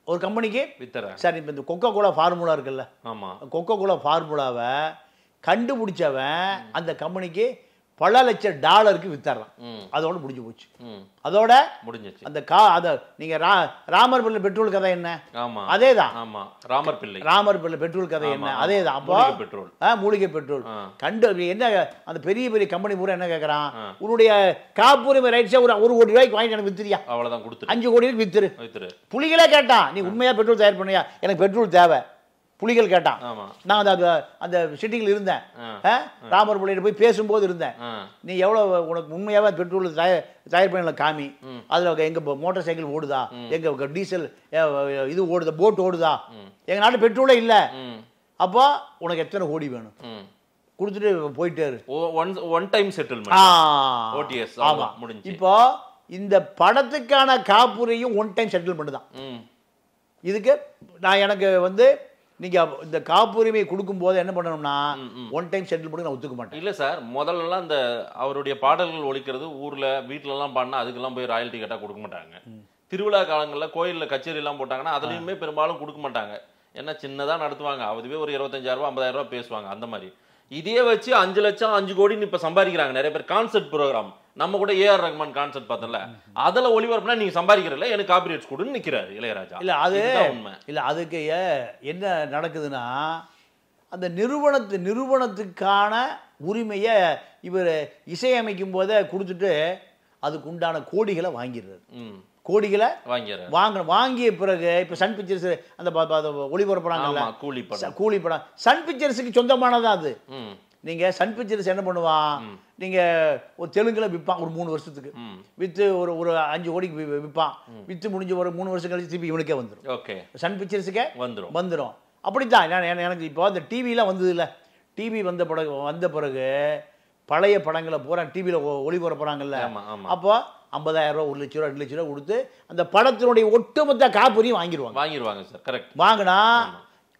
ஒரு கம்பெனிக்கு வித்துறான். சார் இப்போ இந்த கொக்கோ கோலா ஃபார்முலா இருக்குல்ல, ஆமா, கொக்கோ கோலா ஃபார்முலாவை கண்டுபிடிச்சவன் அந்த கம்பெனிக்கு பல லட்சம் டாலருக்கு வித்துறான். அதோட முடிஞ்சு போச்சு, அதோட முடிஞ்சிச்சு. அந்த நீங்க ராமர் பிள்ளை பெட்ரோல் கதை என்ன? ஆமா, அதேதான். ஆமா, ராமர் பிள்ளை பெட்ரோல் கதை என்ன? அதேதான். அப்போ பெட்ரோல், மூலிகை பெட்ரோல் என்ன அந்த பெரிய பெரிய கம்பெனி பூரா என்ன கேட்கறான், உன்னுடைய காப்புரிமை ரைட்ஸை ஒரு 1 கோடி ரூபாய்க்கு வாங்கி எனக்கு வித்துறியா? அவ்வளவுதான், கொடுத்து 5 கோடி வித்துரு. புலிகளே கேட்டான், நீ உண்மையா பெட்ரோல் தயார் பண்ணியா? எனக்கு பெட்ரோல் தேவை. புலிகள் கேட்டான். நான் அந்த சிட்டியில் இருந்தேன், ராமர் பிள்ளைகிட்ட போய் பேசும்போது இருந்தேன். நீ எவ்வளவு உனக்கு உண்மையாவே பெட்ரோல் தயார் பண்ணல காமி, அதுல எங்க மோட்டார் சைக்கிள் ஓடுதா, எங்க டீசல் இது ஓடுதா, போட் ஓடுதா? எங்க நாட்டு பெட்ரோலே இல்ல. அப்போ உனக்கு எத்தனை கோடி வேணும்? கொடுத்துட்டு போயிட்டே இரு. One time settlement, ODS. ஆமா, முடிஞ்சு. இப்போ இந்த படத்துக்கான காப்புரிமையும் ஒன் டைம் செட்டில்மெண்ட் தான். இதுக்கு நான் எனக்கு வந்து நீங்க இந்த காப்புரிமை கொடுக்கும் போது என்ன பண்ணணும்னா ஒன் டைம் செட்டில் பண்ணி நான் ஒத்துக்க மாட்டேன். இல்ல சார், முதல்லலாம் இந்த அவருடைய பாடல்கள் ஒலிக்கிறது ஊர்ல வீட்டுல எல்லாம் பாடினா அதுக்கெல்லாம் போய் ராயல்ட்டி கேட்டா கொடுக்க மாட்டாங்க. திருவிழா காலங்களில் கோயிலில் கச்சேரி எல்லாம் போட்டாங்கன்னா அதுலயுமே பெரும்பாலும் கொடுக்க மாட்டாங்க. ஏன்னா சின்னதா நடத்துவாங்க, அதுவே ஒரு 25,000 ரூபாய் 50,000 ரூபாய் பேசுவாங்க. அந்த மாதிரி இதே வச்சு 5 லட்சம் 5 கோடின்னு இப்ப சம்பாதிக்கிறாங்க நிறைய பேர். கான்சர்ட் ப்ரோக்ராம், நம்ம கூட ஏஆர் ரஹ்மான் கான்சர்ட் பார்த்தோம்ல, அதுல ஒளிபரப்புனா நீங்க சம்பாதிக்கிறல, எனக்கு காப்பிரைட்ஸ் கொடுன்னு நிக்கிறாரு இளையராஜா. இல்ல அது உண்மை இல்ல. அதுக்கு என்ன நடக்குதுன்னா, அந்த நிறுவனத்துக்கான உரிமையை இவர் இசையமைக்கும் போதே கொடுத்துட்டு அதுக்கு உண்டான கோடிகளை வாங்கிடுறாரு. கோடிகளை வாங்கிய பிறகு இப்ப சன் பிக்சர்ஸ் அந்த ஒளிபரப்புறாங்கல்ல, கூலி படம் சன் பிக்சர்ஸுக்கு சொந்தமானதான் அது. நீங்க சன் பிக்சர்ஸ் என்ன பண்ணுவான், நீங்க ஒரு தெலுங்குல விற்பான் ஒரு 3 வருஷத்துக்கு, வித்து ஒரு 5 கோடிக்கு விற்பான். வித்து முடிஞ்சு ஒரு 3 வருஷம் கழிச்சு திருப்பி இவனுக்கே வந்துடும், சன் பிக்சர்ஸுக்கே வந்துடும். அப்படித்தான் எனக்கு இப்போ அந்த டிவிலாம் வந்தது இல்லை, டிவி வந்த பிறகு பழைய படங்களை பூரா டிவியில் ஒளிபரப்புறாங்கல்ல, அப்போ 50,000 ரூபா 1 லட்ச ரூபா 2 லட்ச ரூபா கொடுத்து அந்த படத்தினுடைய ஒட்டுமொத்த காப்புரிமையும் வாங்கிடுவாங்க சார். கரெக்ட். வாங்கினா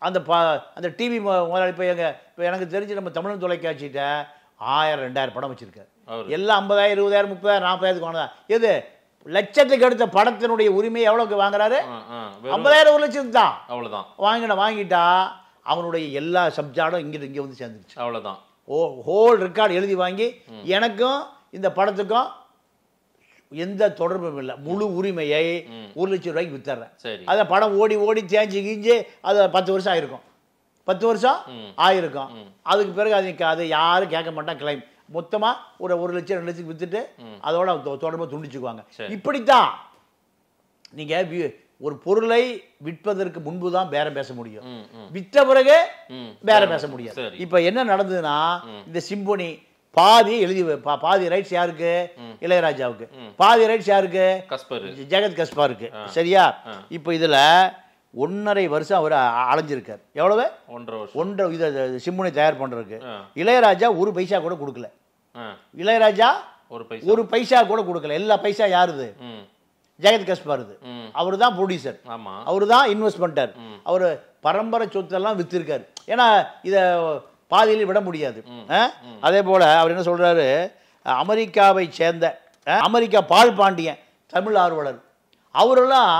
அந்த டிவி முதலாளி இப்போ எனக்கு தெரிஞ்சு நம்ம தமிழ் தொலைக்காட்சிகிட்ட 1000-2000 படம் வச்சிருக்காரு. எல்லாம் 50,000 20,000 30,000 40,000 வாங்கினா எது லட்சத்துக்கு அடுத்த படத்தினுடைய உரிமையை எவ்வளவுக்கு வாங்குறாரு? 50,000 1 லட்சத்துக்கு தான். அவ்வளவுதான். வாங்கிட்டா அவனுடைய எல்லா சப்ஜாடும் இங்க வந்து சேர்ந்துருச்சு. அவ்வளவுதான். ஹோல் ரெக்கார்டு எழுதி வாங்கி எனக்கும் இந்த படத்துக்கும் எந்த தொடர்பும் இல்லை, முழு உரிமையை 1 லட்சம் ரூபாய்க்கு வித்துறேன். அத படம் ஓடி தேஞ்சு கிஞ்சு அது 10 வருஷம் ஆயிருக்கும், 10 வருஷம் ஆயிருக்கும். அதுக்கு பிறகு அது யாரும் கேட்க மாட்டான். கிளைம் மொத்தமா ஒரு 1 லட்சம் 2 லட்சத்துக்கு வித்துட்டு அதோட தொடர்பு துண்டிச்சுக்குவாங்க. இப்படித்தான் நீங்க ஒரு பொருளை விற்பதற்கு முன்பு தான் பேரம் பேச முடியும், விற்ற பிறகு பேரம் பேச முடியாது. இப்ப என்ன நடந்ததுன்னா, இந்த சிம்பொனி பாதி பாதி ரைட்ஸ் யாருக்கு? இளையராஜாவுக்கு. பாதி ரைட்ஸ் யாருக்கு? ஜெகத் கஸ்பருக்கு. சரியா? இப்ப இதுல 1.5 வருஷம் அவர் அலைஞ்சிருக்கார். எவ்வளவு? 1.5 இதை சிம்பொனி தயார் பண்றதுக்கு. இளையராஜா 1 பைசா கூட கொடுக்கல. இளையராஜா 1 பைசா கூட கொடுக்கல. எல்லா பைசா யாருது? ஜெகத் கஸ்பருது. அவரு தான் ப்ரொடியூசர், அவரு தான் இன்வெஸ்ட்மெண்டர். அவரு பரம்பரை சொத்தெல்லாம் வித்திருக்காரு. ஏன்னா இத பாதியில் விட முடியாது. அதே போல அவர் என்ன சொல்றாரு, அமெரிக்காவை சேர்ந்த அமெரிக்கா பால் பாண்டியன் தமிழ் ஆர்வலர், அவரெல்லாம்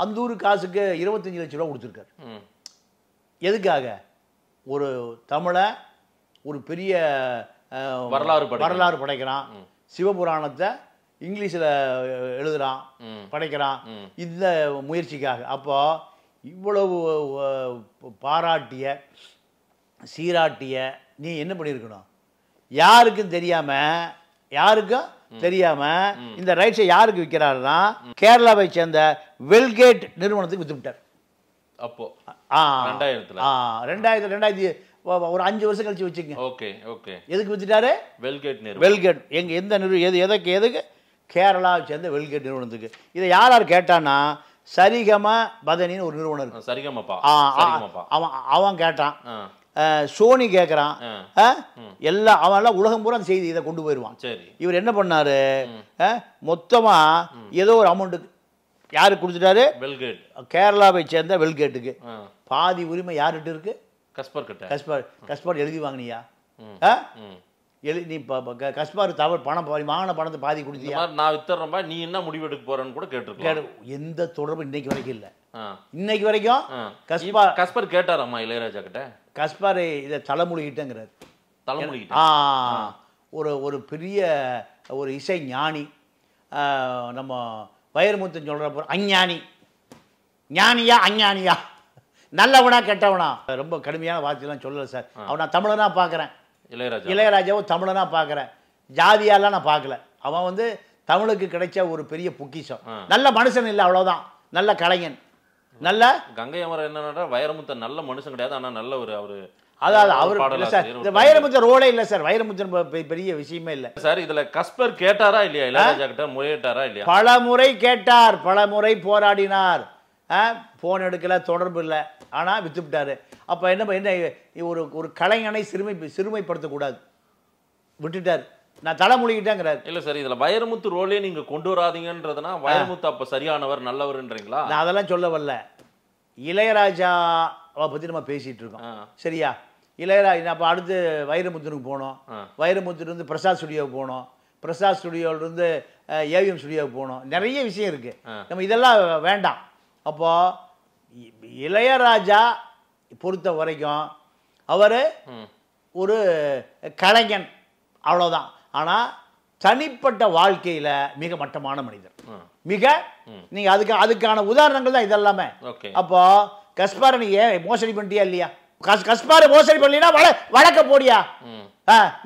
அந்தூர் காசுக்கு 25 லட்சம் ரூபா கொடுத்துருக்காரு. எதுக்காக? ஒரு தமிழை ஒரு பெரிய வரலாறு படைக்கிறான், சிவபுராணத்தை இங்கிலீஷில் எழுதுறான், படைக்கிறான், இந்த முயற்சிக்காக. அப்போ இவ்வளவு பாராட்டிய சீராட்டிய நீ என்ன பண்ணியிருக்கணும்? யாருக்கும் தெரியாம இந்த ரைட்ஸை யாருக்கு விற்கிறாருன்னா, கேரளாவை சேர்ந்த வெல்கேட் நிறுவனத்துக்கு வித்துவிட்டார். அப்போ 2000 ஒரு 5 வருஷம் கழிச்சு வச்சுக்கங்க. எதுக்கு வித்துட்டாரு? வெல்கேட் எதுக்கு? கேரளாவை சேர்ந்த வெல்கேட் நிறுவனத்துக்கு. இதை யார் கேட்டான்னா, சரிகம பதனின்னு ஒரு நிறுவனம் இருக்கு. அவன் கேட்டான். சோனி கேட்குறான், எல்லாம் அவன்லாம் உலகம் பூரா அந்த செய்தி இதை கொண்டு போயிடுவான். சரி, இவர் என்ன பண்ணாரு, மொத்தமாக ஏதோ ஒரு அமௌண்ட்டுக்கு யாருக்கு கொடுத்துட்டாரு, வெல்கேட், கேரளாவை சேர்ந்த வெல்கேட்டுக்கு. பாதி உரிமை யார்கிட்ட இருக்கு, கஸ்பர் கிட்ட. கஸ்பார் எழுதி வாங்கினியா, நீ கஸ்பார் தவறு பணம் வாங்கின பணத்தை பாதி கொடுத்தியா, நான் வித்துறேன்பா, நீ என்ன முடிவு எடுக்க போறேன்னு கூட கேட்டிருக்கேன். எந்த தொடர்பு இன்னைக்கு வரைக்கும் இல்லை. இன்னைக்கு வரைக்கும் கஸ்பர் கேட்டாராம்மா இளையராஜா கிட்ட, கஸ்பார் இதை தலைமொழிகிட்டங்கிறார். ஒரு பெரிய ஒரு இசை ஞானி, நம்ம வைரமுத்து சொல்ற அஞ்ஞானி, ஞானியா அஞ்ஞானியா, நல்லவனா கெட்டவனா, ரொம்ப கடுமையான வார்த்தையெல்லாம் சொல்லலை சார். அவன் நான் தமிழனா பார்க்குறேன், இளையராஜாவும் தமிழனா பார்க்குறேன், ஜாதியாலாம் நான் பார்க்கல. அவன் வந்து தமிழுக்கு கிடைச்ச ஒரு பெரிய பொக்கிஷம். நல்ல மனுஷன் இல்லை, அவ்வளோதான், நல்ல கலைஞன். நல்ல கங்கை அமரன் என்னன்னா வைரமுத்து நல்ல மனுஷன் கிடையாது, ஆனால் நல்ல ஒரு அவரு, அதாவது அவர் சார் இந்த வைரமுத்து ரோலே இல்லை சார், வைரமுத்து பெரிய விஷயமே இல்லை சார். இதுல கஸ்பர் கேட்டாரா இல்லையா, இளையராஜா கிட்ட முறையிட்டாரா இல்லையா? பல முறை கேட்டார், பல முறை போராடினார், போன் எடுக்கல, தொடர்பு இல்லை, ஆனால் வித்துவிட்டாரு. அப்போ என்ன ஒரு கலைஞனை சிறுமைப்படுத்தக்கூடாது, விட்டுட்டார். நான் தலைமொழிகிட்டேங்கிறார். இல்லை சார், இதில் வைரமுத்து ரோலே நீங்கள் கொண்டு வராதீங்கன்றதுனா வைரமுத்து அப்போ சரியானவர் நல்லவர்ன்றீங்களா? நான் அதெல்லாம் சொல்ல வரல, இளையராஜாவை பற்றி நம்ம பேசிகிட்டு இருக்கோம், சரியா? இளையராஜா அப்போ அடுத்து வைரமுத்துனுக்கு போனோம், வைரமுத்துலேருந்து பிரசாத் ஸ்டுடியோவுக்கு போனோம், பிரசாத் ஸ்டுடியோவிலேருந்து ஏவிஎம் ஸ்டுடியோவுக்கு போனோம், நிறைய விஷயம் இருக்குது. நம்ம இதெல்லாம் வேண்டாம். அப்போது இளையராஜா பொறுத்த வரைக்கும் அவர் ஒரு கலைஞன், அவ்வளோதான். ஆனால் தனிப்பட்ட வாழ்க்கையில் மிக மட்டமான மனிதர், மிக. நீங்கள் அதுக்கான உதாரணங்கள் தான் இதெல்லாமே. அப்போ கஸ்பாரை நீ ஏன் மோசடி பண்ணிட்டியா இல்லையா? கஸ்பாரை மோசடி பண்ணலனா வழக்க போடியா?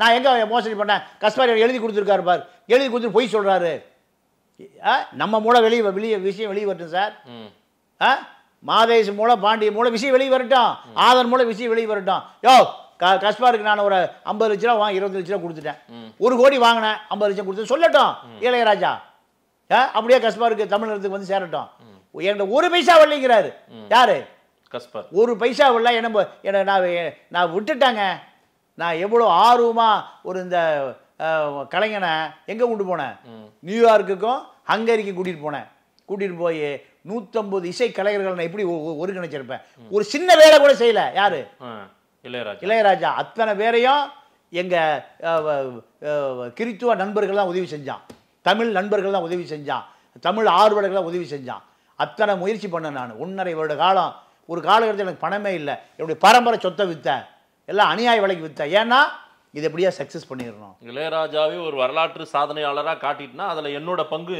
நான் எங்கே மோசடி பண்ணேன்? கஸ்பார் எழுதி கொடுத்துருக்காரு பார், எழுதி கொடுத்துட்டு பொய் சொல்கிறாரு. நம்ம மூலம் விஷயம் வெளியே வரட்டும் சார். மாதேஷ் மூலம், பாண்டிய மூலம் விஷயம் வெளியே வரட்டும், ஆதன் மூலம் விஷயம் வெளியே வரட்டும். யோ கஸ்பாருக்கு நான் ஒரு 50 லட்ச ரூபா வாங்கி 20 லட்ச ரூபா கொடுத்துட்டேன், 1 கோடி வாங்கினேன், 50 லட்சம் கொடுத்து சொல்லட்டும் இளையராஜா. அப்படியே கஸ்பாருக்கு தமிழகத்துக்கு வந்து சேரட்டும். என்கிட்ட 1 பைசா வரலைங்கிறாரு. யாரு? கஸ்பார். 1 பைசா வரல. என்ன நான் விட்டுட்டாங்க. நான் எவ்வளோ ஆர்வமாக ஒரு இந்த கலைஞனை எங்கே கொண்டு போனேன், நியூயார்க்குக்கும் ஹங்கேரிக்கும் கூட்டிகிட்டு போய் 150 இசை கலைஞர்கள் நான் எப்படி ஒருங்கிணைச்சிருப்பேன். ஒரு சின்ன வேலை கூட செய்யல. யாரு? இளையராஜா. அத்தனை பேரையும் எங்கள் கிறித்துவ நண்பர்கள் தான் உதவி செஞ்சான், தமிழ் நண்பர்கள் தான் உதவி செஞ்சான், தமிழ் ஆர்வலர்கள் தான் உதவி செஞ்சான். அத்தனை முயற்சி பண்ணேன் நான். 1.5 வருட காலம். ஒரு காலகட்டத்தில் எனக்கு பணமே இல்லை, என்னுடைய பரம்பரை சொத்தை விற்றேன், எல்லாம் அநியாய விலைக்கு விற்றேன். ஏன்னா இது எப்படியா சக்ஸஸ் பண்ணிடணும். இளையராஜாவே ஒரு வரலாற்று சாதனையாளராக காட்டிட்டுனா அதில் என்னோட பங்கு.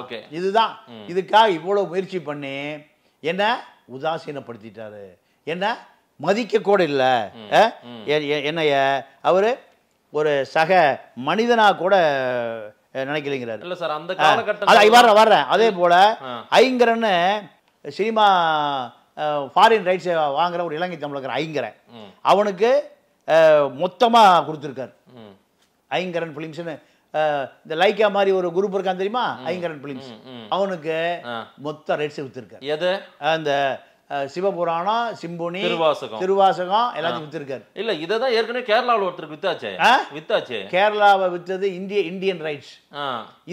ஓகே, இதுதான். இதுக்காக இவ்வளோ முயற்சி பண்ணி என்ன உதாசீனப்படுத்திட்டாரு, என்ன மதிக்க கூட இல்லை. என்னைய அவர் ஒரு சக மனிதனாக கூட நினைக்கலைங்கிறாரு. இல்லை சார், அந்த காலகட்டம் வர்றேன். அதே போல் ஐங்கரன்னு சினிமா ஃபாரின் ரைட்ஸ் வாங்குற ஒரு இலங்கை தமிழர் ஐங்கரன், அவனுக்கு மொத்தமாக கொடுத்துருக்காரு. ஐங்கரன் ஃபிலிம்ஸ்னு இந்த லைக்கா மாதிரி ஒரு குரூப் இருக்கான் தெரியுமா, ஐங்கரன் ஃபிலிம்ஸ், அவனுக்கு மொத்த ரைட்ஸ் விற்றுருக்காரு. எது? அந்த சிவபுராணம், சிம்பொனி, திருவாசகம் எல்லாத்தையும் வித்துருக்காரு. இல்ல இதான் ஏற்கனவே கேரளாவில் ஒருத்தருக்கு வித்தாச்சு. கேரளாவை வித்தது இந்தியன் ரைட்ஸ்,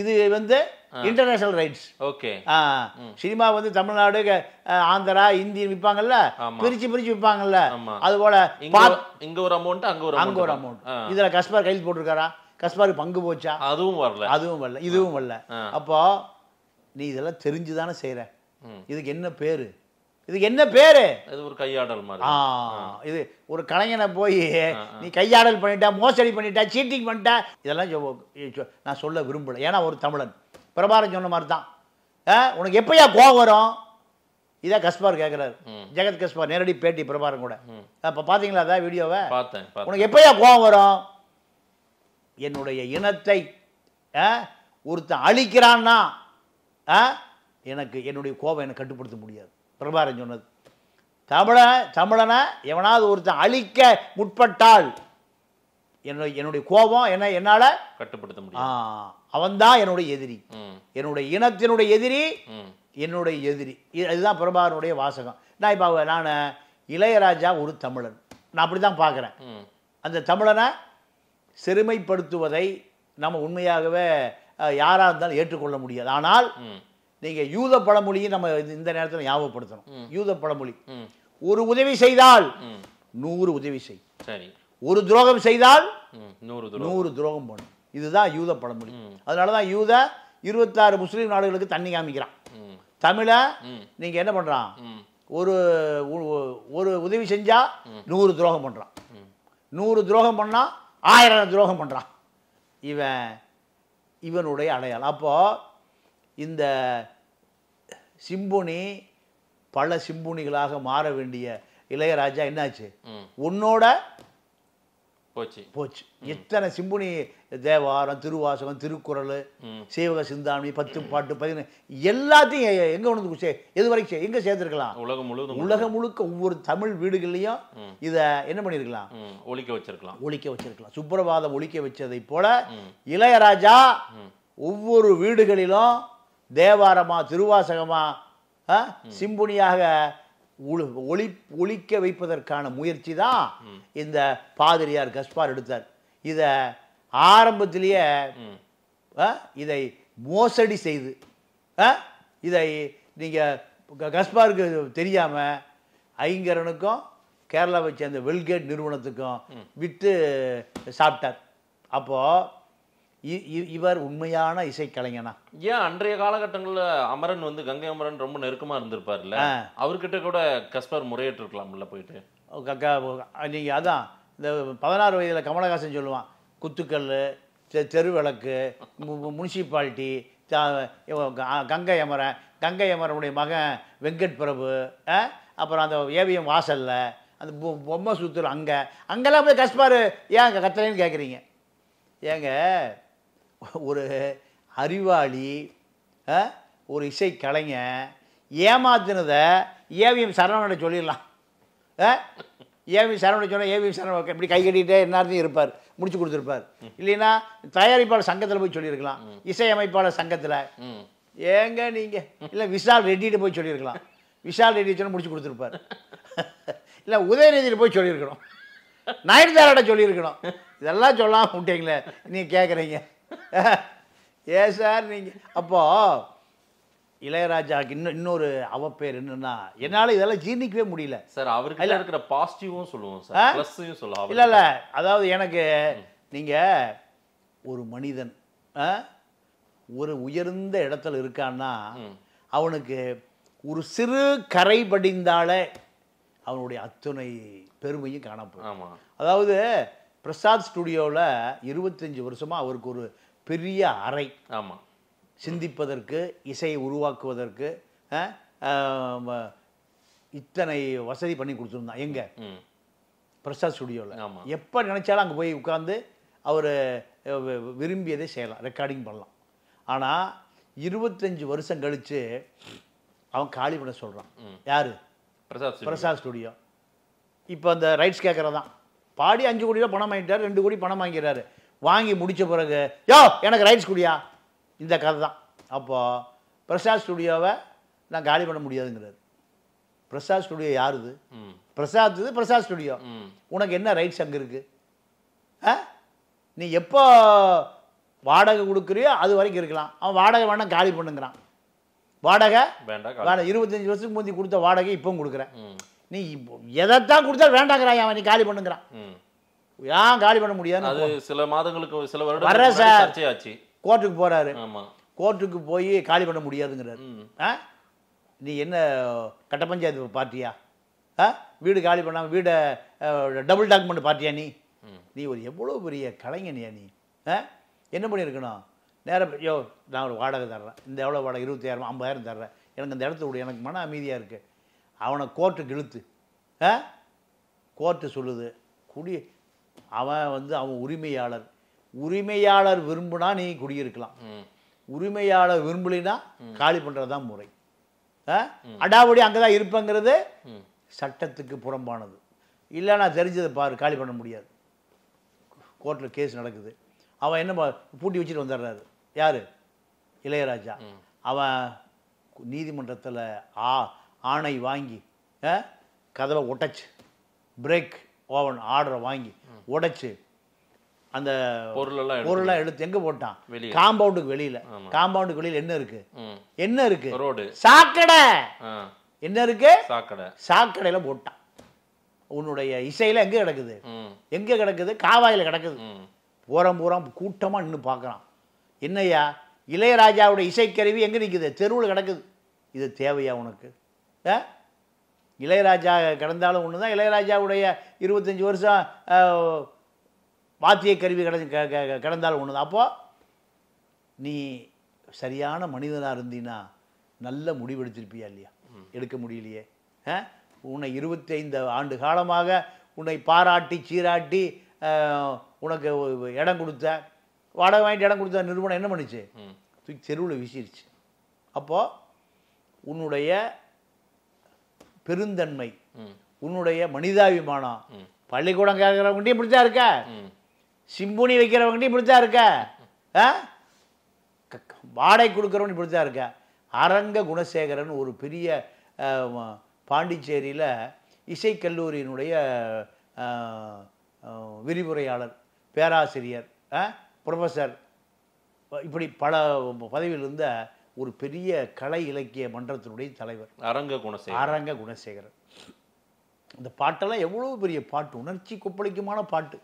இது வந்து இன்டர்நேஷனல் ரைட்ஸ். ஓகே. சினிமா வந்து தமிழ்நாடு, ஆந்திரா, இந்தியன் விற்பாங்கல்ல, பிரிச்சு விற்பாங்கல்ல, அது போல இங்க ஒரு அமௌண்ட் அங்க ஒரு அமௌண்ட். இதுல கஸ்பார் கையில் போட்டிருக்காரா? கஸ்பாருக்கு பங்கு போச்சா? அதுவும் வரல, இதுவும் வரல. அப்போ நீ இதெல்லாம் தெரிஞ்சுதானே செய்யற. இதுக்கு என்ன பேரு? இது ஒரு கையாடல் மாதிரி. இது ஒரு கலைஞனை போய் நீ கையாடல் பண்ணிட்டா, மோசடி பண்ணிட்டா, சீட்டிங் பண்ணிட்டா, இதெல்லாம் நான் சொல்ல விரும்பல. ஏன்னா ஒரு தமிழன். பிரபாரன் சொன்ன மாதிரி தான். உனக்கு எப்பயா கோவம் வரும்? இதான் கஸ்பார் கேட்குறாரு, ஜெகத் கஸ்பார் நேரடி பேட்டி பிரபாரன் கூட. அப்போ பார்த்தீங்களா அதான் வீடியோவை? பார்த்தேன். உனக்கு எப்பயா கோவம் வரும்? என்னுடைய இனத்தை ஒருத்தன் அழிக்கிறான்னா எனக்கு என்னுடைய கோபம் என்னை கட்டுப்படுத்த முடியாது. பிரபாரன் சொன்னது. தமிழனை எவனாவது ஒருத்தன் அழிக்க முற்பட்டால் என்னுடைய கோபம் என்னால் கட்டுப்படுத்த முடியும். அவன்தான் என்னுடைய எதிரி, என்னுடைய இனத்தினுடைய எதிரி, என்னுடைய எதிரி. இதுதான் பிரபாகரனுடைய வாசகம். நான் இப்போ நான் இளையராஜா ஒரு தமிழன். நான் அப்படி தான் பார்க்குறேன். அந்த தமிழனை சிறுமைப்படுத்துவதை நம்ம உண்மையாகவே யாராக இருந்தாலும் ஏற்றுக்கொள்ள முடியாது. ஆனால் நீங்கள் யூத பழமொழியை நம்ம இந்த நேரத்தில் ஞாபகப்படுத்தணும். யூத பழமொழி, ஒரு உதவி செய்தால் 100 உதவி செய், சரி, ஒரு துரோகம் செய்தால் 100 துரோகம் பண்ணும். இதுதான் யூத பழமொழி. அதனால தான் யூத 26 முஸ்லீம் நாடுகளுக்கு தண்ணி காமிக்கிறான். தமிழை நீங்கள் என்ன பண்ணுறான், ஒரு ஒரு உதவி செஞ்சா 100 துரோகம் பண்ணுறான், 100 துரோகம் பண்ணால் 1000 துரோகம் பண்ணுறான். இவனுடைய அடையாளம். அப்போது இந்த சிம்பொனி பல சிம்பொனிகளாக மாற வேண்டிய இளையராஜா என்னாச்சு, உன்னோட போச்சு. எத்தனை சிம்பொனி, தேவாரம், திருவாசகம், திருக்குறள், சீவக சிந்தாமணி, 10 பாட்டு, 15 எல்லாத்தையும் எங்க கொண்டு எது வரைக்கும் எங்க சேர்த்துருக்கலாம்? உலகம் முழுக்க ஒவ்வொரு தமிழ் வீடுகள்லையும் இதை என்ன பண்ணிருக்கலாம், ஒழிக்க வச்சிருக்கலாம். சுப்பிரபாதம் ஒழிக்க வச்சதை போல இளையராஜா ஒவ்வொரு வீடுகளிலும் தேவாரமா, திருவாசகமா, சிம்பொனியாக ஒழிக்க வைப்பதற்கான முயற்சி தான் இந்த பாதிரியார் கஸ்பார் எடுத்தார். இதை ஆரம்பத்திலேயே இதை மோசடி செய்து இதை நீங்கள் கஸ்பாருக்கு தெரியாமல் ஐங்கரனுக்கும் கேரளாவை சேர்ந்த வெல்கேட் நிறுவனத்துக்கும் விட்டு சாப்பிட்டார். அப்போது இவர் உண்மையான இசைக்கலைஞனா? ஏன் அன்றைய காலகட்டங்களில் அமரன் வந்து கங்கை அமரன் ரொம்ப நெருக்கமாக இருந்திருப்பார்ல, அவர்கிட்ட கூட கஸ்பார் முறையிட்டு இருக்கலாம்ல போயிட்டு. நீங்கள் அதான் இந்த 16 வயதில் கமலஹாசன் சொல்லுவான், குத்துக்கல், தெருவிளக்கு, முனிசிபாலிட்டி, கங்கை அமரனுடைய மகன் வெங்கட் பிரபு, அப்புறம் அந்த ஏவிஎம் வாசலில் அந்த பொம்மை சுற்றுல அங்கெல்லாம் போய் கஸ்பார் ஏன் அங்கே கத்தலைன்னு கேட்குறீங்க. ஏங்க, ஒரு அறிவாளி, ஒரு இசை கலைஞன் ஏமாத்தினதை ஏவிஎம் சரவணனை சொல்லிடலாம். ஏவிஎம் சரவணனை சொன்னால் ஏவிஎம் சரவணன் இப்படி கை கட்டிகிட்டே எல்லாத்தையும் இருப்பார், முடிச்சு கொடுத்துருப்பார். இல்லைன்னா தயாரிப்பாளர் சங்கத்தில் போய் சொல்லியிருக்கலாம், இசையமைப்பாளர் சங்கத்தில். ஏங்க நீங்கள் இல்லை விஷால் ரெட்டிகிட்ட போய் சொல்லியிருக்கலாம், விஷால் ரெட்டி சொன்னால் முடிச்சு கொடுத்துருப்பார். இல்லை உதயநிதியில் போய் சொல்லியிருக்கணும், நயன்தாராட்ட சொல்லியிருக்கணும். இதெல்லாம் சொல்லாமல் விட்டீங்களே நீங்கள் கேட்குறீங்க. ஏன் சார் நீங்கள்? அப்போது இளையராஜாவுக்கு இன்னொரு அவப்பேர் என்னன்னா, என்னால் இதெல்லாம் ஜீர்ணிக்கவே முடியல சார். அவருக்கு இருக்கிற பாசிட்டிவும் சொல்லுவோம் சார், ப்ளஸ்ஸையும் சொல்லுவோம். இல்லை அதாவது எனக்கு நீங்கள் ஒரு மனிதன் ஒரு உயர்ந்த இடத்துல இருக்கான்னா அவனுக்கு ஒரு சிறு கரை படிந்தாலே அவனுடைய அத்துணை பெருமையும் காணப்படும். அதாவது பிரசாத் ஸ்டுடியோவில் 25 வருஷமாக அவருக்கு ஒரு பெரிய அறை, சிந்திப்பதற்கு, இசையை உருவாக்குவதற்கு இத்தனை வசதி பண்ணி கொடுத்துருந்தான். எங்கே? பிரசாத் ஸ்டுடியோவில். எப்போ நினச்சாலும் அங்கே போய் உட்காந்து அவர் விரும்பியதை செய்யலாம், ரெக்கார்டிங் பண்ணலாம். ஆனால் 25 வருஷம் கழித்து அவன் காலி பண்ண சொல்கிறான். யார்? பிரசாத் ஸ்டுடியோ. இப்போ அந்த ரைட்ஸ் கேட்குறதான் பாடி 5 கோடி ரூபா பணம் வாங்கிட்டார், 2 கோடி பணம் வாங்கிறாரு. வாங்கி முடித்த பிறகு யோ எனக்கு ரைட்ஸ் குடியா, இந்த கதை தான். அப்போது பிரசாத் ஸ்டுடியோவை நான் காலி பண்ண முடியாதுங்கிறார். பிரசாத் ஸ்டுடியோ யாருது? பிரசாத் ஸ்டுடியோ. உனக்கு என்ன ரைட்ஸ் அங்கே இருக்குது? நீ எப்போ வாடகை கொடுக்குறியோ அது வரைக்கும் இருக்கலாம். அவன் வாடகை வேணால் காலி பண்ணுங்கிறான். வாடகை 25 வருஷத்துக்கு முந்தி கொடுத்த வாடகை இப்பவும் கொடுக்குறேன். நீ எதைத்தான் கொடுத்தா வேண்டாங்கிறான் அவன், நீ காலி பண்ணுங்கிறான். ஏன் காலி பண்ண முடியாது? அது சில மாதங்களுக்கு சில வருடம் சர்ச்சையாச்சு. கோர்ட்டுக்கு போறாரு, கோர்ட்டுக்கு போய் காலி பண்ண முடியாதுங்கிறாரு. நீ என்ன கட்ட பஞ்சாயத்து பார்ட்டியா? வீடு காலி பண்ணாமல் வீடை டபுள் டாக்குமெண்ட் பார்ட்டியா? நீ ஒரு எவ்வளோ பெரிய கலைஞனியா நீ? என்ன பண்ணியிருக்கணும்? நேரம் யோ நான் ஒரு வாடகை தர்றேன், இந்த எவ்வளோ வாடகை 25,000 50,000 தர்றேன், எனக்கு இந்த இடத்த விட, எனக்கு மன அமைதியாக இருக்குது. அவனை கோர்ட்டுக்கு இழுத்து கோர்ட்டு சொல்லுது குடி, அவன் அவன் உரிமையாளர் விரும்புனா நீ குடியிருக்கலாம், உரிமையாளர் விரும்பலினா காலி பண்ணுறது தான் முறை. அடாவடி அங்கே தான் இருப்பேங்கிறது சட்டத்துக்கு புறம்பானது. இல்லை நான் தெரிஞ்சதை பாரு, காலி பண்ண முடியாது. கோர்ட்டில் கேஸ் நடக்குது. அவன் என்ன பூட்டி வச்சுட்டு வந்துடுறாரு. யார்? இளையராஜா. அவன் நீதிமன்றத்தில் ஆணை வாங்கி கதவை உடைச்சு பிரேக் ஓவன் ஆர்டரை வாங்கி உடைச்சு அந்த பொருளெல்லாம் எடுத்து எங்கே போட்டான்? காம்பவுண்டுக்கு வெளியில். காம்பவுண்டுக்கு வெளியில் என்ன இருக்கு? ரோடு, சாக்கடை. என்ன இருக்கு? சாக்கடை. சாக்கடையில் போட்டான். உன்னுடைய இசையில் எங்கே கிடக்குது? எங்கே கிடக்குது? காவாயில் கிடக்குது. பூரா கூட்டமாக நின்று பார்க்குறான். என்னையா இளையராஜாவுடைய இசைக்கருவி எங்கே நிற்குது? தெருவில் கிடக்குது. இது தேவையா உனக்கு? இளையராஜா கிடந்தாலும் ஒன்று தான். இளையராஜாவுடைய 25 வருஷம் வாத்திய கருவி கிடந்தாலும் ஒன்று தான். அப்போது நீ சரியான மனிதனாக இருந்தீன்னா நல்ல முடிவெடுத்திருப்பியா இல்லையா? எடுக்க முடியலையே. உன்னை 25 ஆண்டு காலமாக உன்னை பாராட்டி சீராட்டி உனக்கு இடம் கொடுத்த, வாடகை வாங்கிட்டு இடம் கொடுத்த நிறுவனம் என்ன பண்ணிச்சு? தூக்கி தெருவில் வீசிருச்சு. அப்போது உன்னுடைய பெருந்தன்மை, உன்னுடைய மனிதாபிமானம், பள்ளிக்கூடம் கேட்குறவங்ககிட்ட இப்படித்தான் இருக்க, சிம்புனி வைக்கிறவங்ககிட்ட இப்படித்தான் இருக்க, வாடகை கொடுக்குறவங்க இப்படித்தான் இருக்க. அரங்க குணசேகரன் ஒரு பெரிய பாண்டிச்சேரியில் இசைக்கல்லூரியினுடைய விரிவுரையாளர், பேராசிரியர், ப்ரொஃபஸர், இப்படி பல பதவியில் இருந்த ஒரு பெரிய கலை இலக்கிய மன்றத்தினுடைய தலைவர் அரங்க குணசேகரன். இந்த பாட்டெல்லாம் எவ்வளோ பெரிய பாட்டு, உணர்ச்சி கொப்பளிக்குமான பாட்டு.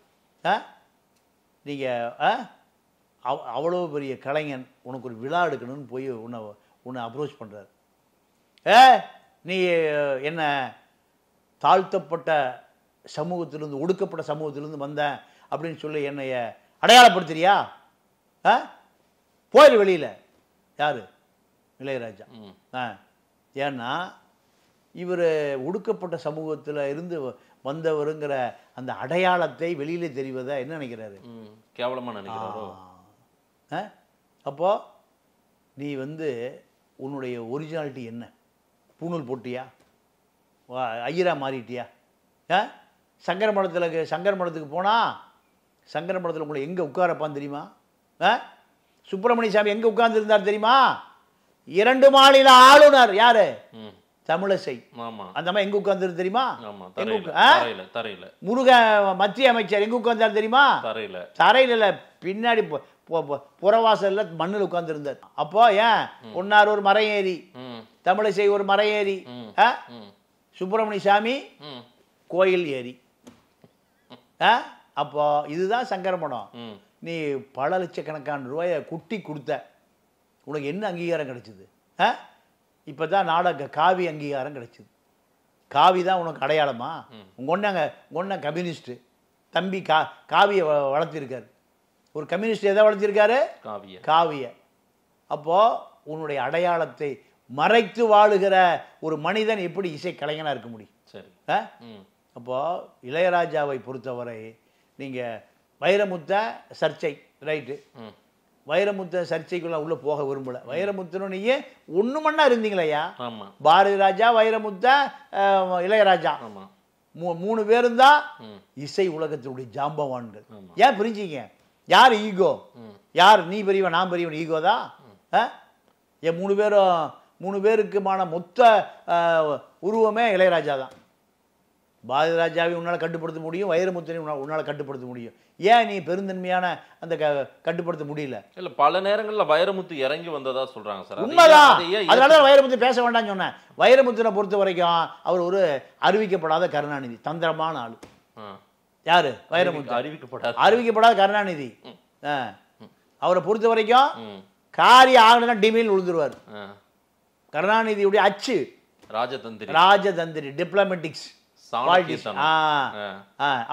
நீங்கள் அவ்வளோ பெரிய கலைஞன், உனக்கு ஒரு விழா எடுக்கணும்னு போய் உன்னை அப்ரோச் பண்ணுறாரு. நீ என்ன தாழ்த்தப்பட்ட சமூகத்திலிருந்து, ஒடுக்கப்பட்ட சமூகத்திலிருந்து வந்தேன் அப்படின்னு சொல்லி என்னைய அடையாளப்படுத்துறியா? போயிரு வெளியில். யார்? இளையராஜா. ஏன்னா இவர் ஒடுக்கப்பட்ட சமூகத்தில் இருந்து வந்தவருங்கிற அந்த அடையாளத்தை வெளியிலே தெரிவதை என்ன நினைக்கிறாரு? கேவலமாக நினைக்கிறாரோ? அப்போது நீ உன்னுடைய ஒரிஜினாலிட்டி என்ன? பூணூல் போட்டியா? ஐயரா மாறிட்டியா? சங்கர மடத்துக்கு போனால் சங்கர மடத்தில் உங்களை எங்கே உட்காரப்பான்னு தெரியுமா? சுப்பிரமணிய சாமி எங்கே உட்கார்ந்துருந்தார் தெரியுமா? 2 மாநில ஆளுநர். யாரு? தமிழிசை. அந்த மாதிரி எங்கே உட்கார்ந்துரு தெரியுமா? முருக மத்திய அமைச்சர் எங்கே உட்கார்ந்தார் தெரியுமா? தரையில் பின்னாடி புறவாசலில் மண்ணில் உட்கார்ந்துருந்தார். அப்போ ஏன் ஒன்னார் ஒரு மரம் ஏறி, தமிழிசை ஒரு மரம் ஏறி, சுப்பிரமணிய சாமி கோயில் ஏறி. அப்போ இதுதான் சங்கர மடம். நீ பல லட்சக்கணக்கான ரூபாயை குட்டி கொடுத்த, உனக்கு என்ன அங்கீகாரம் கிடைச்சிது? இப்போ தான் நாடக காவி அங்கீகாரம் கிடைச்சிது. காவி தான் உனக்கு அடையாளமா? உங்க கம்யூனிஸ்ட்டு தம்பி காவியை வளர்த்திருக்காரு. ஒரு கம்யூனிஸ்ட் எதை வளர்த்திருக்காரு? காவியை. அப்போது உன்னுடைய அடையாளத்தை மறைத்து வாழுகிற ஒரு மனிதன் எப்படி இசை கலைஞனாக இருக்க முடியும்? சரி. அப்போது இளையராஜாவை பொறுத்தவரை நீங்கள் வைரமுத்த சர்ச்சை ரைட்டு, வைரமுத்த சர்ச்சைக்குள்ள உள்ளே போக விரும்பலை. வைரமுத்தனும் நீங்கள் ஒன்று மண்ணா இருந்தீங்களையா? பாரதி ராஜா, வைரமுத்த, இளையராஜா 3 பேரும் தான் இசை உலகத்தினுடைய ஜாம்பவான்கள். ஏன் பிரிஞ்சிங்க? யார் ஈகோ? யார் நீ பெரியவன் நான் பெரியவன்? ஈகோ தான். என் 3 பேருக்குமான மொத்த உருவமே இளையராஜா தான். பாரதி ராஜாவை உன்னால் கட்டுப்படுத்த முடியும், வைரமுத்தனை உன்னால் கட்டுப்படுத்த முடியும். ஏன் நீ பெருந்தன்மையான அந்த கட்டுப்படுத்த முடியல? இல்லை, பல நேரங்களில் வைரமுத்து இறங்கி வந்ததா சொல்கிறாங்க சார். உண்மைதான். அதனால தான் வைரமுத்து பேச வேண்டாம்னு சொன்னேன். வைரமுத்தினை பொறுத்த வரைக்கும் அவர் ஒரு அறிவிக்கப்படாத கருணாநிதி, தந்திரமான ஆள். யாரு? வைரமுத்து. அறிவிக்கப்படாத கருணாநிதி. அவரை பொறுத்த வரைக்கும் காரியம் ஆகணும்னா டிமில் விழுந்துருவார். கருணாநிதியுடைய அச்சு ராஜதந்திரி, டிப்ளமேட்டிக்ஸ்.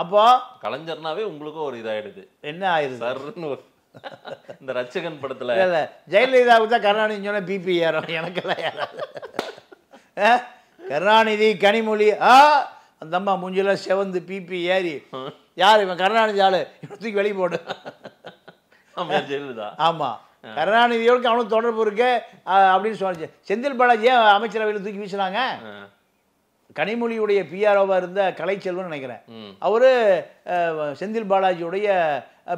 அப்போ கலைஞர்னாவே உங்களுக்கும் ஒரு இதாயிடுது. என்ன ஆயிடுது? இந்த ரட்சகன் படத்துல இல்ல ஜெயலலிதாவுக்கு தான் கருணாநிதி சொன்ன பிபி ஏறும். எனக்கெல்லாம் ஏறாது. கருணாநிதி, கனிமொழி, அந்த அம்மா மூஞ்சில செவந்து பிபி ஏறி, யார் இவன்? கருணாநிதி ஆளு, தூக்கி வெளியே போடு. ஜெயலலிதா. ஆமா, கருணாநிதியோடு அவனுக்கு தொடர்பு இருக்கு அப்படின்னு சொல்லிச்சு. செந்தில் பாலாஜி அமைச்சரவையில் தூக்கி வீசினாங்க. கனிமொழியுடைய பிஆர்ஓவா இருந்த கலைச்செல்வன் நினைக்கிறேன், அவரு செந்தில் பாலாஜியுடைய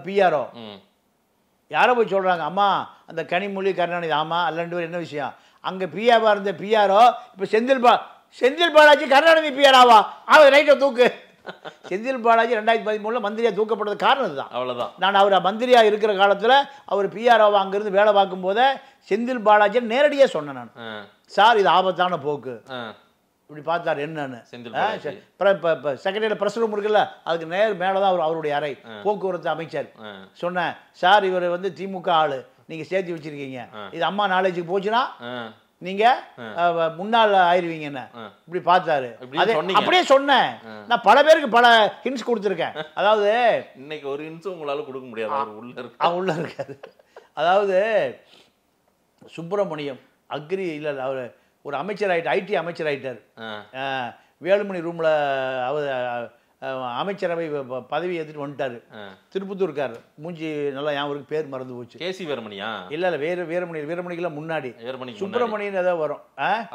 பிஆர்ஓ. யாரோ போய் சொல்றாங்க, அம்மா அந்த கனிமொழி கருணாநிதி. ஆமா, அல்ல 2 பேர் என்ன விஷயம்? அங்க பிஆர்ஓ இருந்த பிஆர்ஓ இப்ப செந்தில் பாலாஜி கருணாநிதி பிஆராவா அவர் ரைட்டை தூக்கு. செந்தில் பாலாஜி 2013 மந்திரியாக தூக்கப்பட்டது காரணம் இதுதான். அவ்வளோதான். நான் அவர் மந்திரியாக இருக்கிற காலத்தில் அவர் பிஆராவா அங்கேருந்து வேலை பார்க்கும் போதே செந்தில் பாலாஜியை நேரடியாக சொன்னேன் நான். சார் இது ஆபத்தான போக்கு. இப்படி பார்த்தார் என்னன்னு. இப்போ செக்ரட்டரியில் ப்ரெஸ் ரூம் இருக்குல்ல, அதுக்கு நேர் மேலே தான் அவருடைய அறை, போக்குவரத்து அமைச்சர். சொன்னேன், சார் இவர் வந்து திமுக ஆளு, நீங்கள் சேர்த்து வச்சிருக்கீங்க, இது அம்மா நாலேஜுக்கு போச்சுன்னா நீங்கள் முன்னாள் ஆயிடுவீங்க. என்ன இப்படி பார்த்தாரு. அப்படியே சொன்னேன். நான் பல பேருக்கு பல ஹிண்ட்ஸ் கொடுத்துருக்கேன். அதாவது இன்னைக்கு ஒரு ஹிண்ட்ஸ் உங்களால் கொடுக்க முடியாது, உள்ள இருக்காது. அதாவது சுப்பிரமணியம் அக்ரி இல்லை, அவர் ஒரு அமைச்சர் ஆகிட்டார், ஐடி அமைச்சர் ஆகிட்டார். வேலுமணி ரூமில் அவர் அமைச்சரவை பதவி ஏற்றுட்டு வந்துட்டார். திருப்பத்தூர்கார் மூஞ்சி நல்லா ஞாபகம், பேர் மறந்து போச்சு. கேசி வீரமணியா? இல்லை இல்லை, வீரமணிக்கெல்லாம் முன்னாடி சுப்பிரமணியன் ஏதோ வரும்.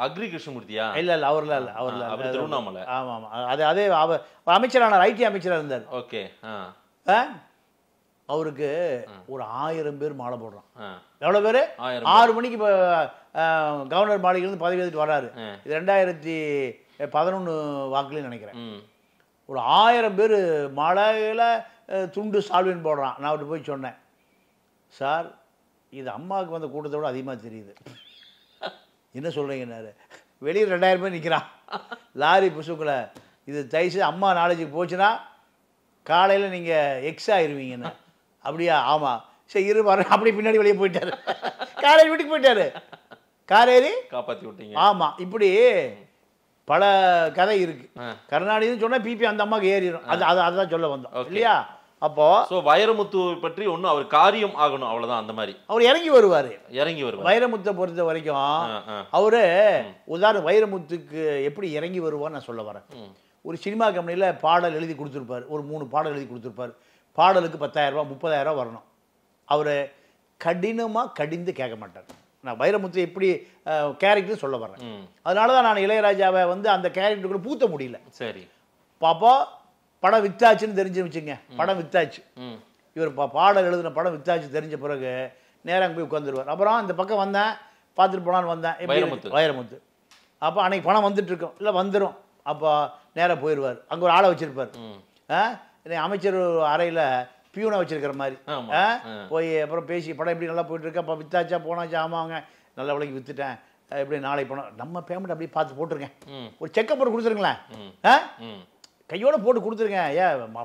அக்ரி கிருஷ்ணமூர்த்தியா? இல்லை அவர்லாம் இல்லை, அவர்லாம் திருவண்ணாமலை. ஆமாம் அதே அவர் அமைச்சரானார், ஐடி அமைச்சராக இருந்தார். ஓகே. அவருக்கு ஒரு 1000 பேர் மாலை போடுறான். எவ்வளோ பேர்? 6 மணிக்கு இப்போ கவர்னர் மாளிகையிலேருந்து பதவி ஏற்றுட்டு வர்றாரு. இது 2011 வாக்குலையும் நினைக்கிறேன். ஒரு 1000 பேர் மாலையில் துண்டு சால்வின் போடுறான். நான் அவர்கிட்ட போய் சொன்னேன், சார் இது அம்மாவுக்கு வந்த கூட்டத்தை விட அதிகமாக தெரியுது. என்ன சொல்கிறீங்கன்னாரு. வெளியே 2000 பேர் நிற்கிறான் லாரி புசுக்கில். இது தயவுசெய்து அம்மா நாலேஜுக்கு போச்சுன்னா காலையில் நீங்கள் எக்ஸ் ஆயிடுவீங்கன்னு. அப்படியா? ஆமாம். சரி இரு வர. அப்படி பின்னாடி வெளியே போயிட்டாரு. காலையில் வீட்டுக்கு போயிட்டாரு. காரேறி காப்பாற்றி விட்டீங்க. ஆமாம், இப்படி பல கதை இருக்கு. கருணாநிதினு சொன்னால் பிபி அந்த அம்மாவுக்கு ஏறிடும். அதுதான் சொல்ல வந்தோம் இல்லையா? அப்போ வைரமுத்து பற்றி ஒன்றும் அவர் காரியம் ஆகணும், அவ்வளோதான். அந்த மாதிரி அவர் இறங்கி வருவார். வைரமுத்தை பொறுத்த வரைக்கும் அவரு உதாரணம் வைரமுத்துக்கு எப்படி இறங்கி வருவான்னு நான் சொல்ல வரேன். ஒரு சினிமா கம்பெனியில் பாடல் எழுதி கொடுத்துருப்பார். ஒரு 3 பாடல் எழுதி கொடுத்துருப்பார். பாடலுக்கு 10,000 ரூபா 30,000 ரூபா வரணும். அவர் கடினமாக கடிந்து கேட்க மாட்டார். நான் வைரமுத்து எப்படி கேரக்டர் சொல்ல வரேன். அதனால தான் நான் இளையராஜாவை வந்து அந்த கேரக்டருக்குள்ள பூத்த முடியல. சரி பாப்பா, படம் வித்தாச்சுன்னு தெரிஞ்சு வச்சுங்க. படம் வித்தாச்சு, இவர் பாடல் எழுதின படம் வித்தாச்சு தெரிஞ்ச பிறகு நேரம் போய் உட்காந்துருவார். அப்புறம் இந்த பக்கம் வந்தேன், பார்த்துட்டு போனான்னு வந்தேன். வைரமுத்து அப்போ அன்னைக்கு பணம் வந்துட்டு இருக்கோம், இல்லை வந்துடும். அப்போ நேராக போயிடுவார். அங்கே ஒரு ஆளை வச்சிருப்பார். அமைச்சர் அறையில் பியூனை வச்சிருக்கிற மாதிரி போய் அப்புறம் பேசி படம் எப்படி நல்லா போயிட்டு இருக்கா, அப்போ வித்தாச்சா போனாச்சா? ஆமாங்க, நல்ல விலைக்கு வித்துட்டேன், எப்படி நாளைக்கு பணம் நம்ம பேமெண்ட் அப்படியே பார்த்து போட்டுருக்கேன், ஒரு செக்கப் போட்டு கொடுத்துருங்களேன், கையோட போட்டு கொடுத்துருங்க,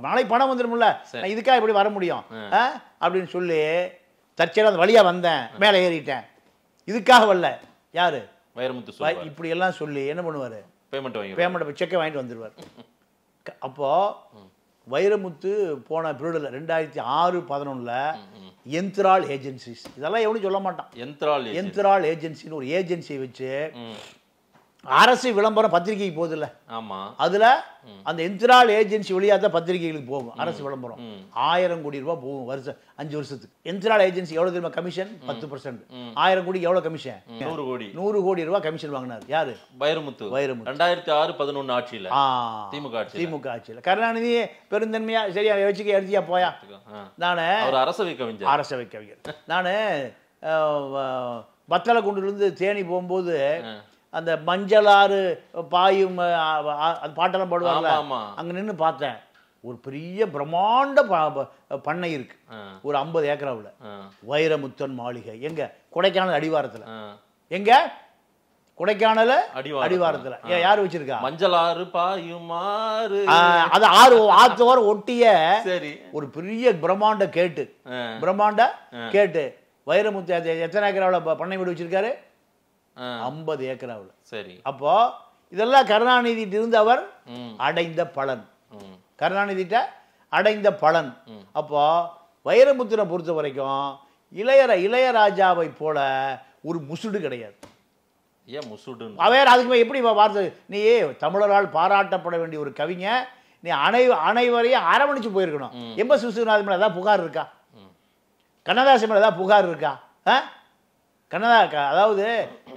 நாளைக்கு பணம் வந்துடும்ல, நான் இதுக்காக இப்படி வர முடியும் அப்படின்னு சொல்லி தற்செயலாக அந்த வழியாக வந்தேன், மேலே ஏறிட்டேன், இதுக்காக வரல. யாரு? வைரமுத்து. இப்படி எல்லாம் சொல்லி என்ன பண்ணுவார்? பேமெண்ட் செக்கை வாங்கிட்டு வந்துடுவார். அப்போது வைரமுத்து போன பீரியடில் 2006-11 எந்த்ரால் ஏஜென்சிஸ், இதெல்லாம் எவனும் சொல்ல மாட்டான். எந்த்ரால் ஏஜென்சின்னு ஒரு ஏஜென்சியை வச்சு அரசு விளம்பரம் பத்திரிகைக்கு போகுது இல்லை? ஆமாம். அதில் அந்த எந்த்ரால் ஏஜென்சி வழியாக தான் பத்திரிகைகளுக்கு போகும் அரசு விளம்பரம். 1000 கோடி ரூபா போகும் வருஷம், 5 வருஷத்துக்கு. எந்த்ரால் ஏஜென்சி எவ்வளோ தெரியுமா கமிஷன்? 10%. 1000 கோடிக்கு எவ்வளோ கமிஷன்? 100 கோடி ரூபா கமிஷன் வாங்கினார். யாரு? வைரமுத்து. 2006-11 ஆட்சியில், திமுக ஆட்சியில். கருணாநிதி பெருந்தன்மையா சரியா வச்சுக்க எடுத்தியா போயா? நான் அரசவை கவிஞர். நான் வத்தலக்குண்டிலிருந்து தேனி போகும்போது அந்த மஞ்சளாறு பாயும் பாட்டெல்லாம் போடுவாங்க, அங்கே நின்று பார்த்தேன். ஒரு பெரிய பிரம்மாண்ட பண்ணை இருக்கு, ஒரு 50 ஏக்கராவில். வைரமுத்தன் மாளிகை எங்க? கொடைக்கானல் அடிவாரத்தில். எங்க? கொடைக்கானல் அடிவாரத்தில். யாரு வச்சிருக்கா? மஞ்சளாறு பாயுமாறு. அது ஆத்தோர ஒட்டிய ஒரு பெரிய பிரம்மாண்ட கேட்டு வைரமுத்து எத்தனை ஏக்கராவில் பண்ணை வீடு வச்சிருக்காரு? 50 ஏக்கராவில். சரி. அப்போ இதெல்லாம் கருணாநிதிட்டு இருந்து அவர் அடைந்த பலன். கருணாநிதிட்ட அடைந்த பலன். அப்போ வைரமுத்தினை பொறுத்த வரைக்கும் இளையராஜாவை போல ஒரு முசுடு கிடையாது. ஏன் முசுடு? அவர் அதுக்கு எப்படி வார்த்தை? நீ தமிழரால் பாராட்டப்பட வேண்டிய ஒரு கவிஞர், நீ அனைவரையும் அரவணைச்சு போயிருக்கணும். எம்.எஸ். விஸ்வநாதன் மேலே ஏதாவது புகார் இருக்கா? கண்ணதாசன் மேலே ஏதாவது புகார் இருக்கா? அதாவது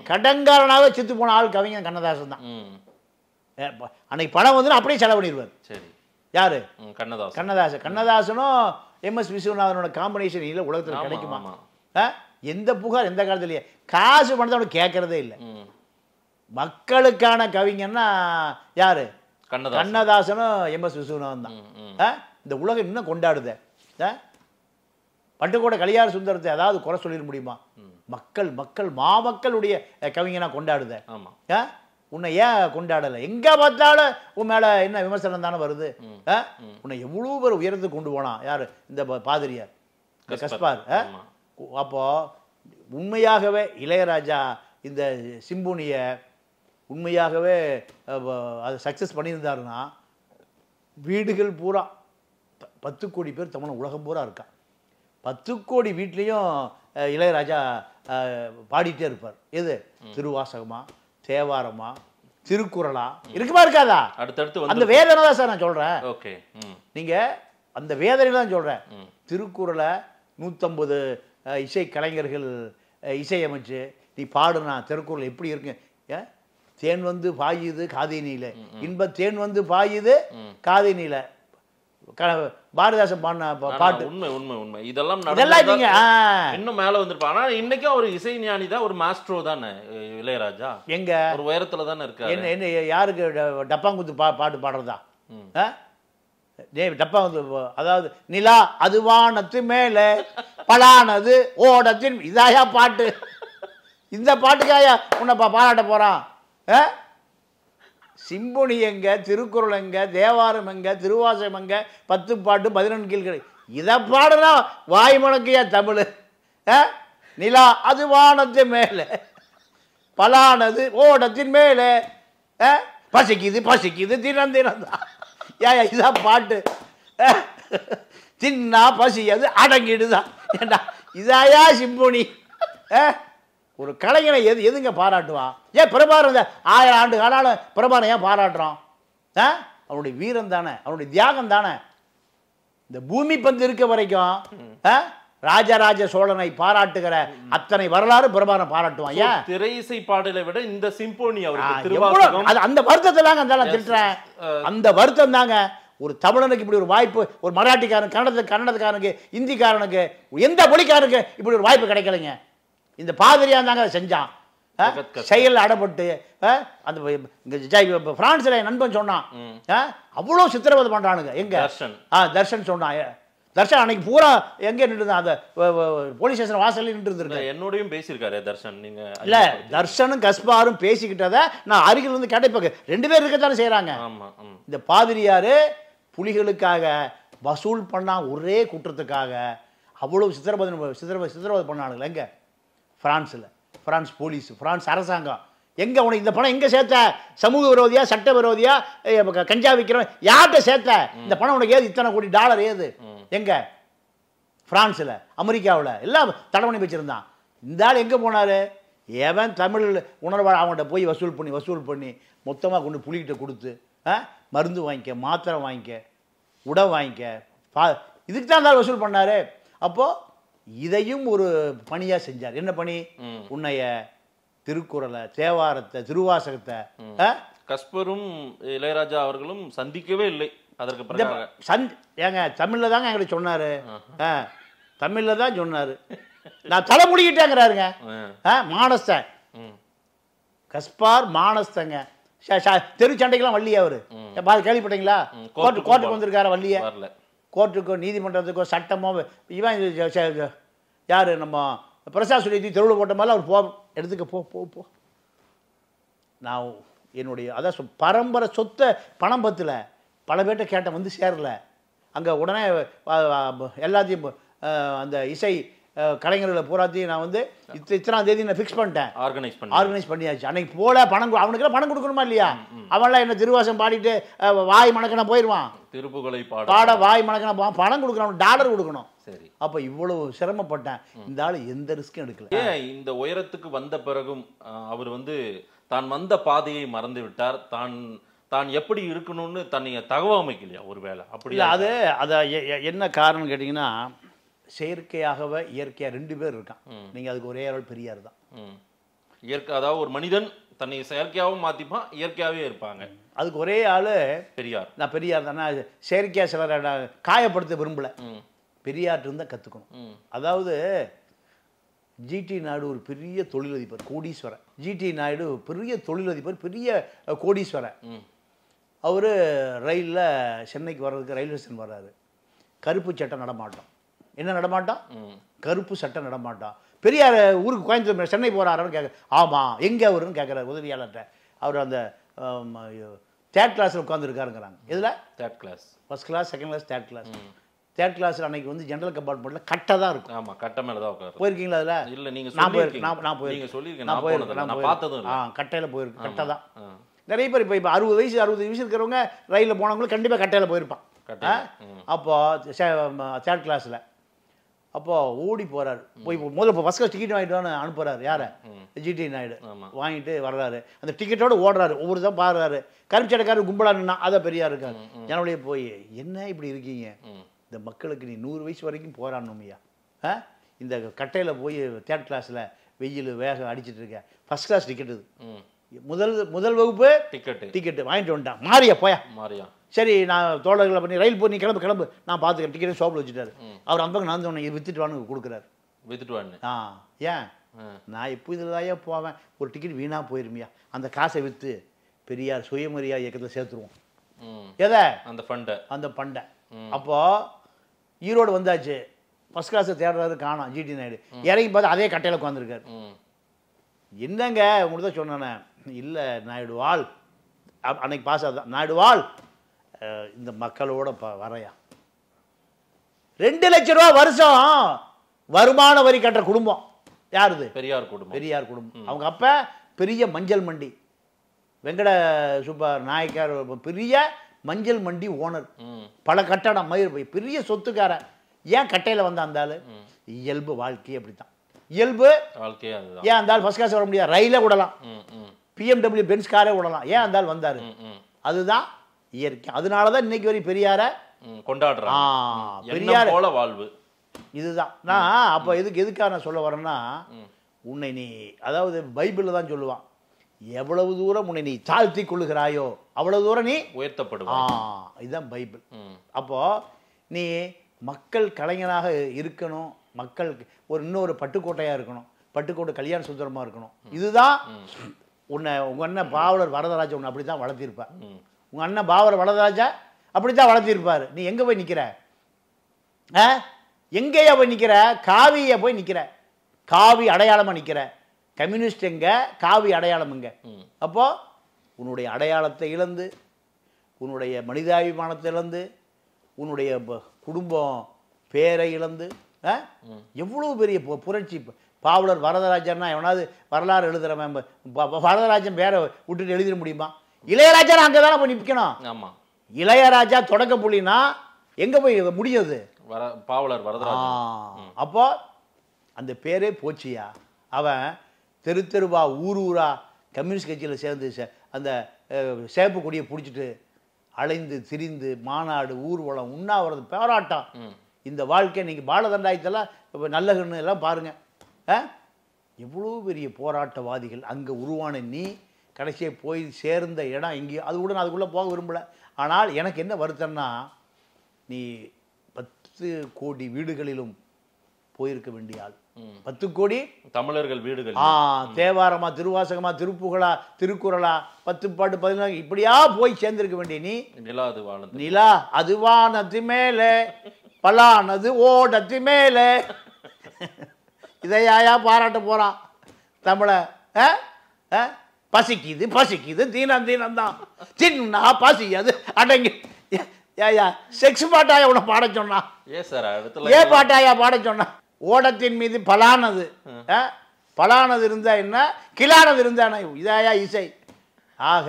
கடங்காரனாவே செத்து போன ஆள் கவிஞன் கண்ணதாசன் தான். அன்னைக்கு பணம் வந்து அப்படியே செலவு பண்ணிடுவார். சரி. யாரு? கண்ணதாசனும் எம்.எஸ். விஸ்வநாதனோட காம்பினேஷன் இல்லை உலகத்தில் கிடைக்குமா? எந்த புகார் எந்த காலத்துலயே? காசு பணத்தை அவனுக்கு கேட்கறதே இல்லை. மக்களுக்கான கவிஞன்னா யாரு? கண்ணதாசன். கண்ணதாசனும் எம்.எஸ். விஸ்வநாதன் தான். இந்த உலகம் இன்னும் கொண்டாடுதே. பட்டுக்கோட்டை கலியார சுந்தரத்தை அதாவது குறை சொல்லிட முடியுமா? மக்கள் மக்கள் மாமக்களுடைய கவிஞனா கொண்டாடுதே. ஆமா. உன்னை ஏன் கொண்டாடலை? எங்க பார்த்தாலும் உன் மேல என்ன விமர்சனம் தானே வருது. உன்னை எவ்வளவு பேர் உயரத்துக்கு கொண்டு போனான் யாரு? இந்த பாதிரியார், இந்த கஸ்பார். அப்போ உண்மையாகவே இளையராஜா இந்த சிம்பொனியை உண்மையாகவே அது சக்ஸஸ் பண்ணியிருந்தாருன்னா வீடுகள் பூரா 10 கோடி பேர் தமிழ் உலகம் பூரா இருக்கான். 10 கோடி வீட்லேயும் இளையராஜா பாடிட்டே இருப்பார். எது? திருவாசகமா, தேவாரமா, திருக்குறளா இருக்குமா இருக்காதா? அடுத்தடுத்து அந்த வேதனை தான் சார் நான் சொல்கிறேன். ஓகே, நீங்கள் அந்த வேதனை தான் சொல்கிறேன். திருக்குறளை 150 இசை கலைஞர்கள் இசையமைச்சு நீ பாடுனா திருக்குறள் எப்படி இருக்கு? தேன் வந்து பாயுது காதினியில, இன்ப தேன் வந்து பாயுது காதினியில. பாரதிதாசன் பாடின பாட்டு. உண்மை உண்மை உண்மை. இதெல்லாம் நீங்க இன்னும் மேல வந்திருப்பாங்க. ஆனா இன்னைக்கும் ஒரு இசை ஞானி தான், ஒரு மாஸ்ட்ரோ தானே இளையராஜா. எங்க ஒரு உயரத்துல தானே இருக்காரு. என்ன என்ன யாருக்கு டப்பாங்குத்து பாட்டு பாடுறதா? டப்பாங்குத்து அதாவது நிலா அது வானத்து மேல பலானது ஓடத்தின் இதாயா பாட்டு. இந்த பாட்டுக்காயா உன்னை பாராட்ட போறான்? சிம்பொனி எங்க, திருக்குறள் எங்க, தேவாரம் எங்க, திருவாசகம் எங்க, 10 பாட்டு 11 கீழ்களை இதை பாடுனா வாய் மணக்கையா தமிழ். நிலா அது வானத்து மேல பலானது ஓடத்தின் மேல பசிக்குது பசிக்குது தினந்தினந்தான். ஏயா இதான் பாட்டு? தின்னா பசி அது அடங்கிடுதான். ஏண்டா இதாயா சிம்பொனி? ஒரு கலைஞனை எதுங்க பாராட்டுவான்? ஏன் பிரபாரம் 1000 ஆண்டு காலம் பிரபாரம் ஏன் பாராட்டுறான்? அவனுடைய வீரம் தானே, அவனுடைய தியாகம் தானே. இந்த பூமி பந்து இருக்க வரைக்கும் ராஜராஜ சோழனை பாராட்டுகிற அத்தனை வரலாறு பிரபாரம் பாராட்டுவான். ஏன் திரை இசை பாடலை விட இந்த சிம்போனி அவருக்கு அந்த வருத்தத்தை தாங்க நான் திட்டுறேன். அந்த வருத்தம் தாங்க. ஒரு தமிழனுக்கு இப்படி ஒரு வாய்ப்பு, ஒரு மராட்டிக்காரன், கன்னடத்துக்காரனுக்கு, இந்திக்காரனுக்கு, எந்த மொழிக்காரனுக்கு இப்படி ஒரு வாய்ப்பு கிடைக்கலைங்க. இந்த பாதிரியா தாங்க செஞ்சான். செயல் அடப்பட்டு அந்த பிரான்ஸ்ல நண்பன் சொன்னான், அவ்வளோ சித்திரவதை பண்றானுங்க. எங்க தர்ஷன் சொன்னான். தர்ஷன் அன்னைக்கு பூரா எங்க நின்று அந்த போலீஸ் ஸ்டேஷன் வாசல்ல நின்று இருந்திருக்கேன். என்னோடையும் பேசியிருக்காரு தர்ஷன். நீங்க இல்ல தர்ஷனும் கஸ்பாரும் பேசிக்கிட்டத நான் அருகில் இருந்து கேட்டப்ப 2 பேர் இருக்கத்தானே செய்யறாங்க. இந்த பாதிரியாரு புலிகளுக்காக வசூல் பண்ணா ஒரே குற்றத்துக்காக அவ்வளவு சித்திரவதை பண்ணானுங்க. எங்க? பிரான்ஸ்ல. பிரான்ஸ் போலீஸ், பிரான்ஸ் அரசாங்கம். எங்க உனக்கு இந்த பணம் எங்க சேர்த்த? சமூக விரோதியா, சட்ட விரோதியா, கஞ்சா விற்கிறவன் யார்கிட்ட சேர்த்த? இந்த பணம் உனக்கு ஏது? இத்தனை கோடி டாலர் ஏது? எங்க? பிரான்ஸ்ல, அமெரிக்காவில் எல்லாம் தடை பண்ணி வச்சிருந்தான். இந்த ஆள் எங்க போனாரு? எவன் தமிழ் உணர்வாளர் அவங்கள்ட்ட போய் வசூல் பண்ணி மொத்தமாக கொண்டு புலிகிட்ட கொடுத்து மருந்து வாங்கிக்க, மாத்திரை வாங்கிக்க, உடை வாங்கிக்க, இதுக்கு தான் இருந்தாலும் வசூல் பண்ணாரு. அப்போ இதையும் ஒரு பணியா செஞ்சார். என்ன பணி? உன்னைய திருக்குறளை, தேவாரத்தை, திருவாசகத்தை கஸ்பரும் இளையராஜா அவர்களும் சந்திக்கவே இல்லை. அதற்கு ஏங்க தமிழ்ல தாங்க எங்களுக்கு சொன்னாரு. தமிழ்ல தான் சொன்னாரு. நான் தலை முடிக்கிட்டேங்கிறாருங்க. மானஸ்தன் கஸ்பார் மானஸ்தங்க. தெரு சண்டைக்கெல்லாம் வள்ளியா அவரு கேள்விப்பட்டீங்களா? கோர்ட்டுக்கு வந்திருக்காரு வள்ளிய. கோர்ட்டுக்கோ நீதிமன்றத்துக்கோ சட்டமோ இவன் யாரு நம்ம பிரசாத் சொல்லி தெருவில் போட்ட மாதிரி அவர் எடுத்துக்க போ. நான் என்னுடைய அதான் பரம்பரை சொத்தை பணம் பத்தில் பல பேர்ட்ட கேட்ட வந்து சேரல. அங்கே உடனே எல்லாத்தையும் அந்த இசை கலைஞர்களை பூராத்தையும் நான் வந்து இத்தனாம் தேதி நான் ஃபிக்ஸ் பண்ணிட்டேன். ஆர்கனைஸ் பண்ணியாச்சு. அன்னைக்கு போல பணம் அவனுக்குலாம் பணம் கொடுக்கணுமா இல்லையா? அவன்லாம் என்ன திருவாசம் பாடிட்டு வாய் மணக்கனா போயிடுவான். திருப்புகளை பாட வாய் மணக்கனா பணம் கொடுக்கணும், டாலர் கொடுக்கணும். சரி, அப்போ இவ்வளவு சிரமப்பட்டேன். இந்த ஆள் எந்த ரிஸ்க்கும் எடுக்கல. ஏன் இந்த உயரத்துக்கு வந்த பிறகும் அவர் வந்து தான் வந்த பாதையை மறந்து விட்டார்? தான் எப்படி இருக்கணும்னு தன்னை தகவமைக்கலையா? ஒருவேளை அப்படி அது என்ன காரணம் கேட்டிங்கன்னா, செயற்கையாகவே இயற்கையாக 2 பேர் இருக்கான். நீங்கள் அதுக்கு ஒரே ஆள் பெரியார் தான். இயற்கை, அதாவது ஒரு மனிதன் தன்னை செயற்கையாகவும் மாற்றிப்பான், இயற்கையாகவே இருப்பாங்க. அதுக்கு ஒரே ஆள் பெரியார். நான் பெரியார் தானே. செயற்கையாக சிலரை காயப்படுத்த விரும்பலை. பெரியார்ட்டு இருந்தால் கற்றுக்கணும். அதாவது ஜிடி நாயுடு ஒரு பெரிய தொழிலதிபர், கோடீஸ்வரன். ஜிடி நாயுடு பெரிய தொழிலதிபர், பெரிய கோடீஸ்வரன். அவர் ரயிலில் சென்னைக்கு வர்றதுக்கு ரயில்வே ஸ்டேஷன் வர்றாரு. கருப்பு சட்டை நடமாட்டம். என்ன நடமாட்டம்? கருப்பு சட்டை நடமாட்டம். பெரியார் ஊருக்கு கோயம்புத்தூர் சென்னை போகிறாருன்னு கேட்க, ஆமாம் எங்கே அவருன்னு கேட்குறாரு உதவியாளர்கிட்ட. அவர் அந்த தேர்ட் கிளாஸில் உட்காந்துருக்காருங்கிறாங்க. இதில் third class, first class, second class, third class. Third கிளாஸில் அன்னைக்கு வந்து ஜென்ரல் கம்பார்ட்மெண்ட்டில் கட்டை தான் இருக்கும். ஆமாம், கட்டை மேலே தான் உட்காரு. போயிருக்கீங்களா அதில்? இல்லை, நீங்கள் நான் போயிருக்கேன். கட்டையில் போயிருக்கேன். கட்டை தான். நிறைய பேர் இப்போ 60 வயசு இருக்கிறவங்க ரயிலில் போனவங்களும் கண்டிப்பாக கட்டையில் போயிருப்பான். அப்போது தேர்ட் கிளாஸில் அப்போது ஓடி போகிறாரு. போய் முதல்ல ஃபர்ஸ்ட் கிளாஸ் டிக்கெட் வாங்கிட்டு அனுப்புகிறாரு. யாரை? ஜிடி நாயுடு. வாங்கிட்டு வர்றாரு. அந்த டிக்கெட்டோடு ஓடுறாரு. ஒவ்வொரு தான் பாடுறாரு. கருப்பு சட்டைக்காரர் கும்பலாக நின்னா அதை பெரியார் இருக்காரு. ஜனவழியே போய், என்ன இப்படி இருக்கீங்க, இந்த மக்களுக்கு நீ 100 வயசு வரைக்கும் போராடணுமையா, இந்த கட்டையில் போய் தேர்ட் கிளாஸில் வெயில் வேகம் அடிச்சுட்டு இருக்க, ஃபர்ஸ்ட் கிளாஸ் டிக்கெட் இது, முதல் வகுப்பு டிக்கெட்டு வாங்கிட்டு வந்துட்டான். மாறியா போயா மாறியா, சரி நான் தோழர்களை பண்ணி ரயில் போய் நீ கிளம்பு நான் பார்த்துக்கிறேன், டிக்கெட்டை ஷாப்பில் வச்சுட்டாரு. அவர் அந்த பக்கம் நான் சொன்னேன், வித்துட்டு வான்னு கொடுக்குறாரு. வித்துட்டு வான்னு? ஏன் நான் எப்போ இதில் தான் போவேன், ஒரு டிக்கெட் வீணாக போயிருமியா, அந்த காசை விற்று பெரியார் சுயமரியாதை இயக்கத்தில் சேர்த்துருவோம். எதை? அந்த ஃபண்டை. அப்போது ஈரோடு வந்தாச்சு, ஃபர்ஸ்ட் கிளாஸை தேடுறாரு, காணோம். ஜிடி நாயுடு இறங்கி பார்த்து அதே கட்டையில் உட்காந்துருக்காரு. என்னங்க உங்களுக்கு தான் சொன்னானே, இல்லை நாயுடு வாழ், அன்னைக்கு பாஸ் ஆகுதான், நாயுடு வாழ், இந்த மக்களோட வரையா 2 லட்சம் ரூபா வருஷம் வருமான வரி கட்டுற குடும்பம் யாருது? பெரியார் குடும்பம். அவங்க அப்ப பெரிய மஞ்சள் மண்டி, வெங்கட சுப்பா நாயக்கார் பெரிய மஞ்சள் மண்டி ஓனர், பல கட்டடம், மயிர் பெரிய சொத்துக்கார. ஏன் கட்டையில் வந்த அந்த ஆளு? இயல்பு வாழ்க்கை அப்படித்தான். இயல்பு வாழ்க்கை. ஏன் அந்த ஆள் ஃபர்ஸ்ட் கிளாஸ் வர முடியாது? ரயிலே விடலாம், BMW பென்ஸ் காரே விடலாம். ஏன் அந்த ஆள் வந்தாரு? அதுதான் இயற்கை. அதனாலதான் இன்னைக்கு வரை பெரியார கொண்டாடுறாங்க. பெரியார் போல வாழ்வு இதுதான். நான் அப்ப எதுக்காக நான் சொல்ல வரேன்னா, உன்னை நீ, அதாவது பைபிள்ல தான் சொல்லுவான், எவ்வளவு தூரம் உன்னை நீ தாழ்த்தி கொள்ளுகிறாயோ அவ்வளவு தூரம் நீ உயர்த்தப்படுவாய். இதுதான் பைபிள். அப்போ நீ மக்கள் கலைஞனாக இருக்கணும், மக்கள் இன்னொரு பட்டுக்கோட்டையா இருக்கணும், பட்டுக்கோட்டை கல்யாண சுந்தரமா இருக்கணும். இதுதான் உன்னை உங்க அண்ணன் பாவலர் வரதராஜா உன்னை அப்படித்தான் வளர்த்திருப்பா. உங்க அண்ணன் பாவலர் வரதராஜா அப்படித்தான் வளர்த்திருப்பாரு. நீ எங்க போய் நிக்கிற? எங்கேயா போய் நிக்கிற? காவிய போய் நிக்கிற, காவி அடையாளமா நிக்கிற. கம்யூனிஸ்ட் எங்க, காவி அடையாளம் எங்க? அப்போ உன்னுடைய அடையாளத்தை இழந்து, உன்னுடைய மனிதாபிமானத்தை இழந்து, உன்னுடைய குடும்பம் பேரை இழந்து, எவ்வளவு பெரிய புரட்சி. பாவலர் வரதராஜன்னா எவனாவது வரலாறு எழுதுறவன் வரதராஜன் பேரை விட்டுட்டு எழுதிட முடியுமா? இளையராஜா அங்கதானே போய் நிற்கணும். ஆமா, இளையராஜா தொடக்க புள்ளினா எங்க போய் முடியாது? பாவலர் வரதராஜன். அப்போ அந்த பேரே போச்சியா. அவன் தெரு தெருவா ஊர் ஊரா கம்யூனிஸ்ட் கட்சியில் சேர்ந்து அந்த சேப்பு கொடியை பிடிச்சிட்டு அலைந்து திரிந்து மாநாடு, ஊர்வலம், உண்ணாவிரதம், போராட்டம். இந்த வாழ்க்கை நீங்கள் பாலதண்டாயத்தெல்லாம் இப்போ நல்லகன்னு எல்லாம் பாருங்க, எவ்வளோ பெரிய போராட்டவாதிகள் அங்கே உருவான. நீ கடைசியை போய் சேர்ந்த இடம் எங்கேயோ, அது கூட நான் அதுக்குள்ளே போக விரும்பலை. ஆனால் எனக்கு என்ன வருத்தம்னா, நீ 10 கோடி வீடுகளிலும் போயிருக்க வேண்டிய ஆள். 10 கோடி தமிழர்கள் வீடுகள். தேவாரமா, திருவாசகமா, திருப்புகழா, திருக்குறளா, 10 பாட்டு 14 இப்படியா போய் சேர்ந்திருக்க வேண்டிய நீ, நிலா அது வானத்து மேலே, பலானது ஓடத்து மேலே, இதையா பாராட்ட போறான் தமிழ? பசிக்குது பசிக்குது தீனம் தான் தின்னா பசி அது அடங்கி. செக்ஸ் பாட்டாயா உன்னை பாட சொன்னா? ஏன் பாட்டாயா பாட சொன்னா? ஓடத்தின் மீது பலானது, பலானது இருந்தா என்ன, கிளானது இருந்தா என்ன? இதாயா இசை? ஆக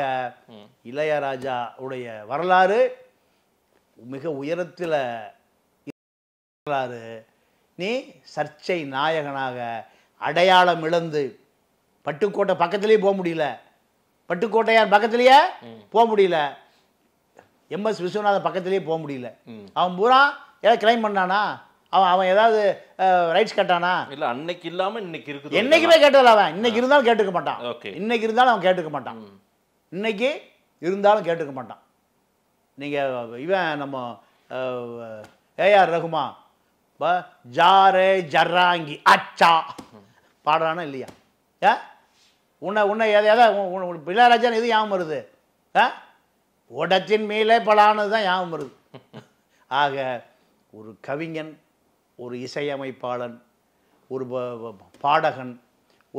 இளையராஜா உடைய வரலாறு மிக உயரத்தில் வரலாறு. நீ சர்ச்சை நாயகனாக அடையாளம் இழந்து, பட்டுக்கோட்டை பக்கத்திலேயே போக முடியல, பட்டுக்கோட்டையார் பக்கத்திலேயே போக முடியல, MS விஸ்வநாதன் பக்கத்திலேயே போக முடியல. அவன் பூரா ஏதாவது கிளைம் பண்ணானா? அவன் ஏதாவது ரைட்ஸ் கேட்டானா? இல்லை, அன்னைக்கு இல்லாமல் இன்னைக்கு இருக்குது. என்னைக்குமே கேட்டதில்ல அவன். இன்னைக்கு இருந்தாலும் கேட்டுக்க மாட்டான். இன்னைக்கு இருந்தாலும் அவன் கேட்டுக்க மாட்டான். இன்னைக்கு இருந்தாலும் கேட்டுக்க மாட்டான். நீங்கள் இவன் நம்ம AR ரகுமான் ஜாரே ஜர்ராங்கி அச்சா பாடுறானா இல்லையா? உன்னை எதாவது இளையராஜான்னு எது ஞாபகம் வருது? ஓடத்தின் மேலே பலானது தான் ஞாபகம் வருது. ஆக ஒரு கவிஞன், ஒரு இசையமைப்பாளன், ஒரு பாடகன்,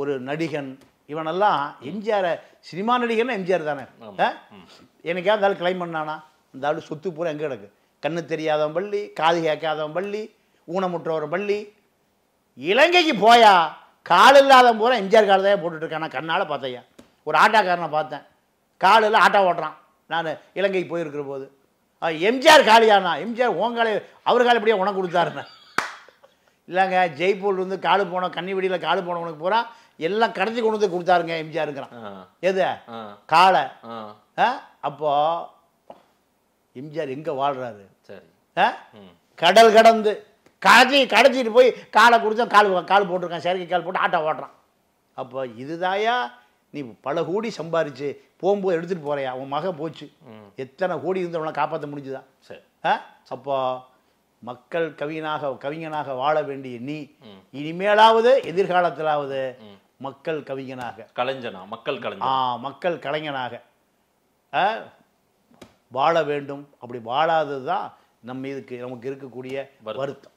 ஒரு நடிகன், இவனெல்லாம் எம்ஜிஆரை சினிமா நடிகர்னா எம்ஜிஆர் தானே. எனக்கா அந்த ஆள் கிளைம் பண்ணானா? அந்த ஆள் சொத்து பூரா எங்கே கிடக்கு? கண்ணு தெரியாதவன் பள்ளி, காது கேட்காதவன் பள்ளி, ஊனமுற்றவன் பள்ளி. இலங்கைக்கு போயா கால் இல்லாதவன் பூரா எம்ஜிஆர் கால் தான் போட்டுட்ருக்கான். நான் கண்ணால் பார்த்தையா, ஒரு ஆட்டாக்காரனை பார்த்தேன், காலில் ஆட்டோ ஓட்டுறான். நான் இலங்கைக்கு போயிருக்கிற போது எம்ஜிஆர் காலியானா? எம்ஜிஆர் உங்காலே அவர் கால் எப்படியா உனக்கு கொடுத்தாருண்ணே? இல்லைங்க, ஜெய்ப்பூர்லேருந்து காலு போன கன்னிவெடியில் காலு போனவனுக்கு பூரா எல்லாம் கடத்தி கொண்டு வந்து கொடுத்தாருங்க எம்ஜிஆருங்கிறான். எது காலை? அப்போ எம்ஜிஆர் எங்கே வாழ்கிறாரு? கடல் கடந்து கடத்திட்டு போய் காலை கொடுத்தா கால் போட்டிருக்கான், செயற்கை கால் போட்டு ஆட்டோ ஓட்டுறான். அப்போ இதுதாயா நீ பல கோடி சம்பாரிச்சு போகும்போது எடுத்துகிட்டு போறியா? உன் மகன் போச்சு, எத்தனை கோடி இருந்தவனை காப்பாற்ற முடிஞ்சுதா? சரி. அப்போ மக்கள் கவிஞனாக வாழ வேண்டிய நீ இனிமேலாவது எதிர்காலத்திலாவது மக்கள் கவிஞனாக, மக்கள் கலைஞனாக வாழ வேண்டும். அப்படி வாழாதது தான் நமக்கு இருக்கக்கூடிய வருத்தம்.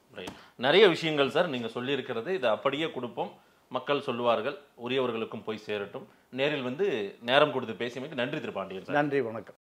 நிறைய விஷயங்கள் சார் நீங்க சொல்லி இருக்கிறது, இதை அப்படியே கொடுப்போம், மக்கள் சொல்லுவார்கள், உரியவர்களுக்கும் போய் சேரட்டும். நேரில் வந்து நேரம் கொடுத்து பேசியமைக்கு நன்றி திரு பாண்டியன். நன்றி, வணக்கம்.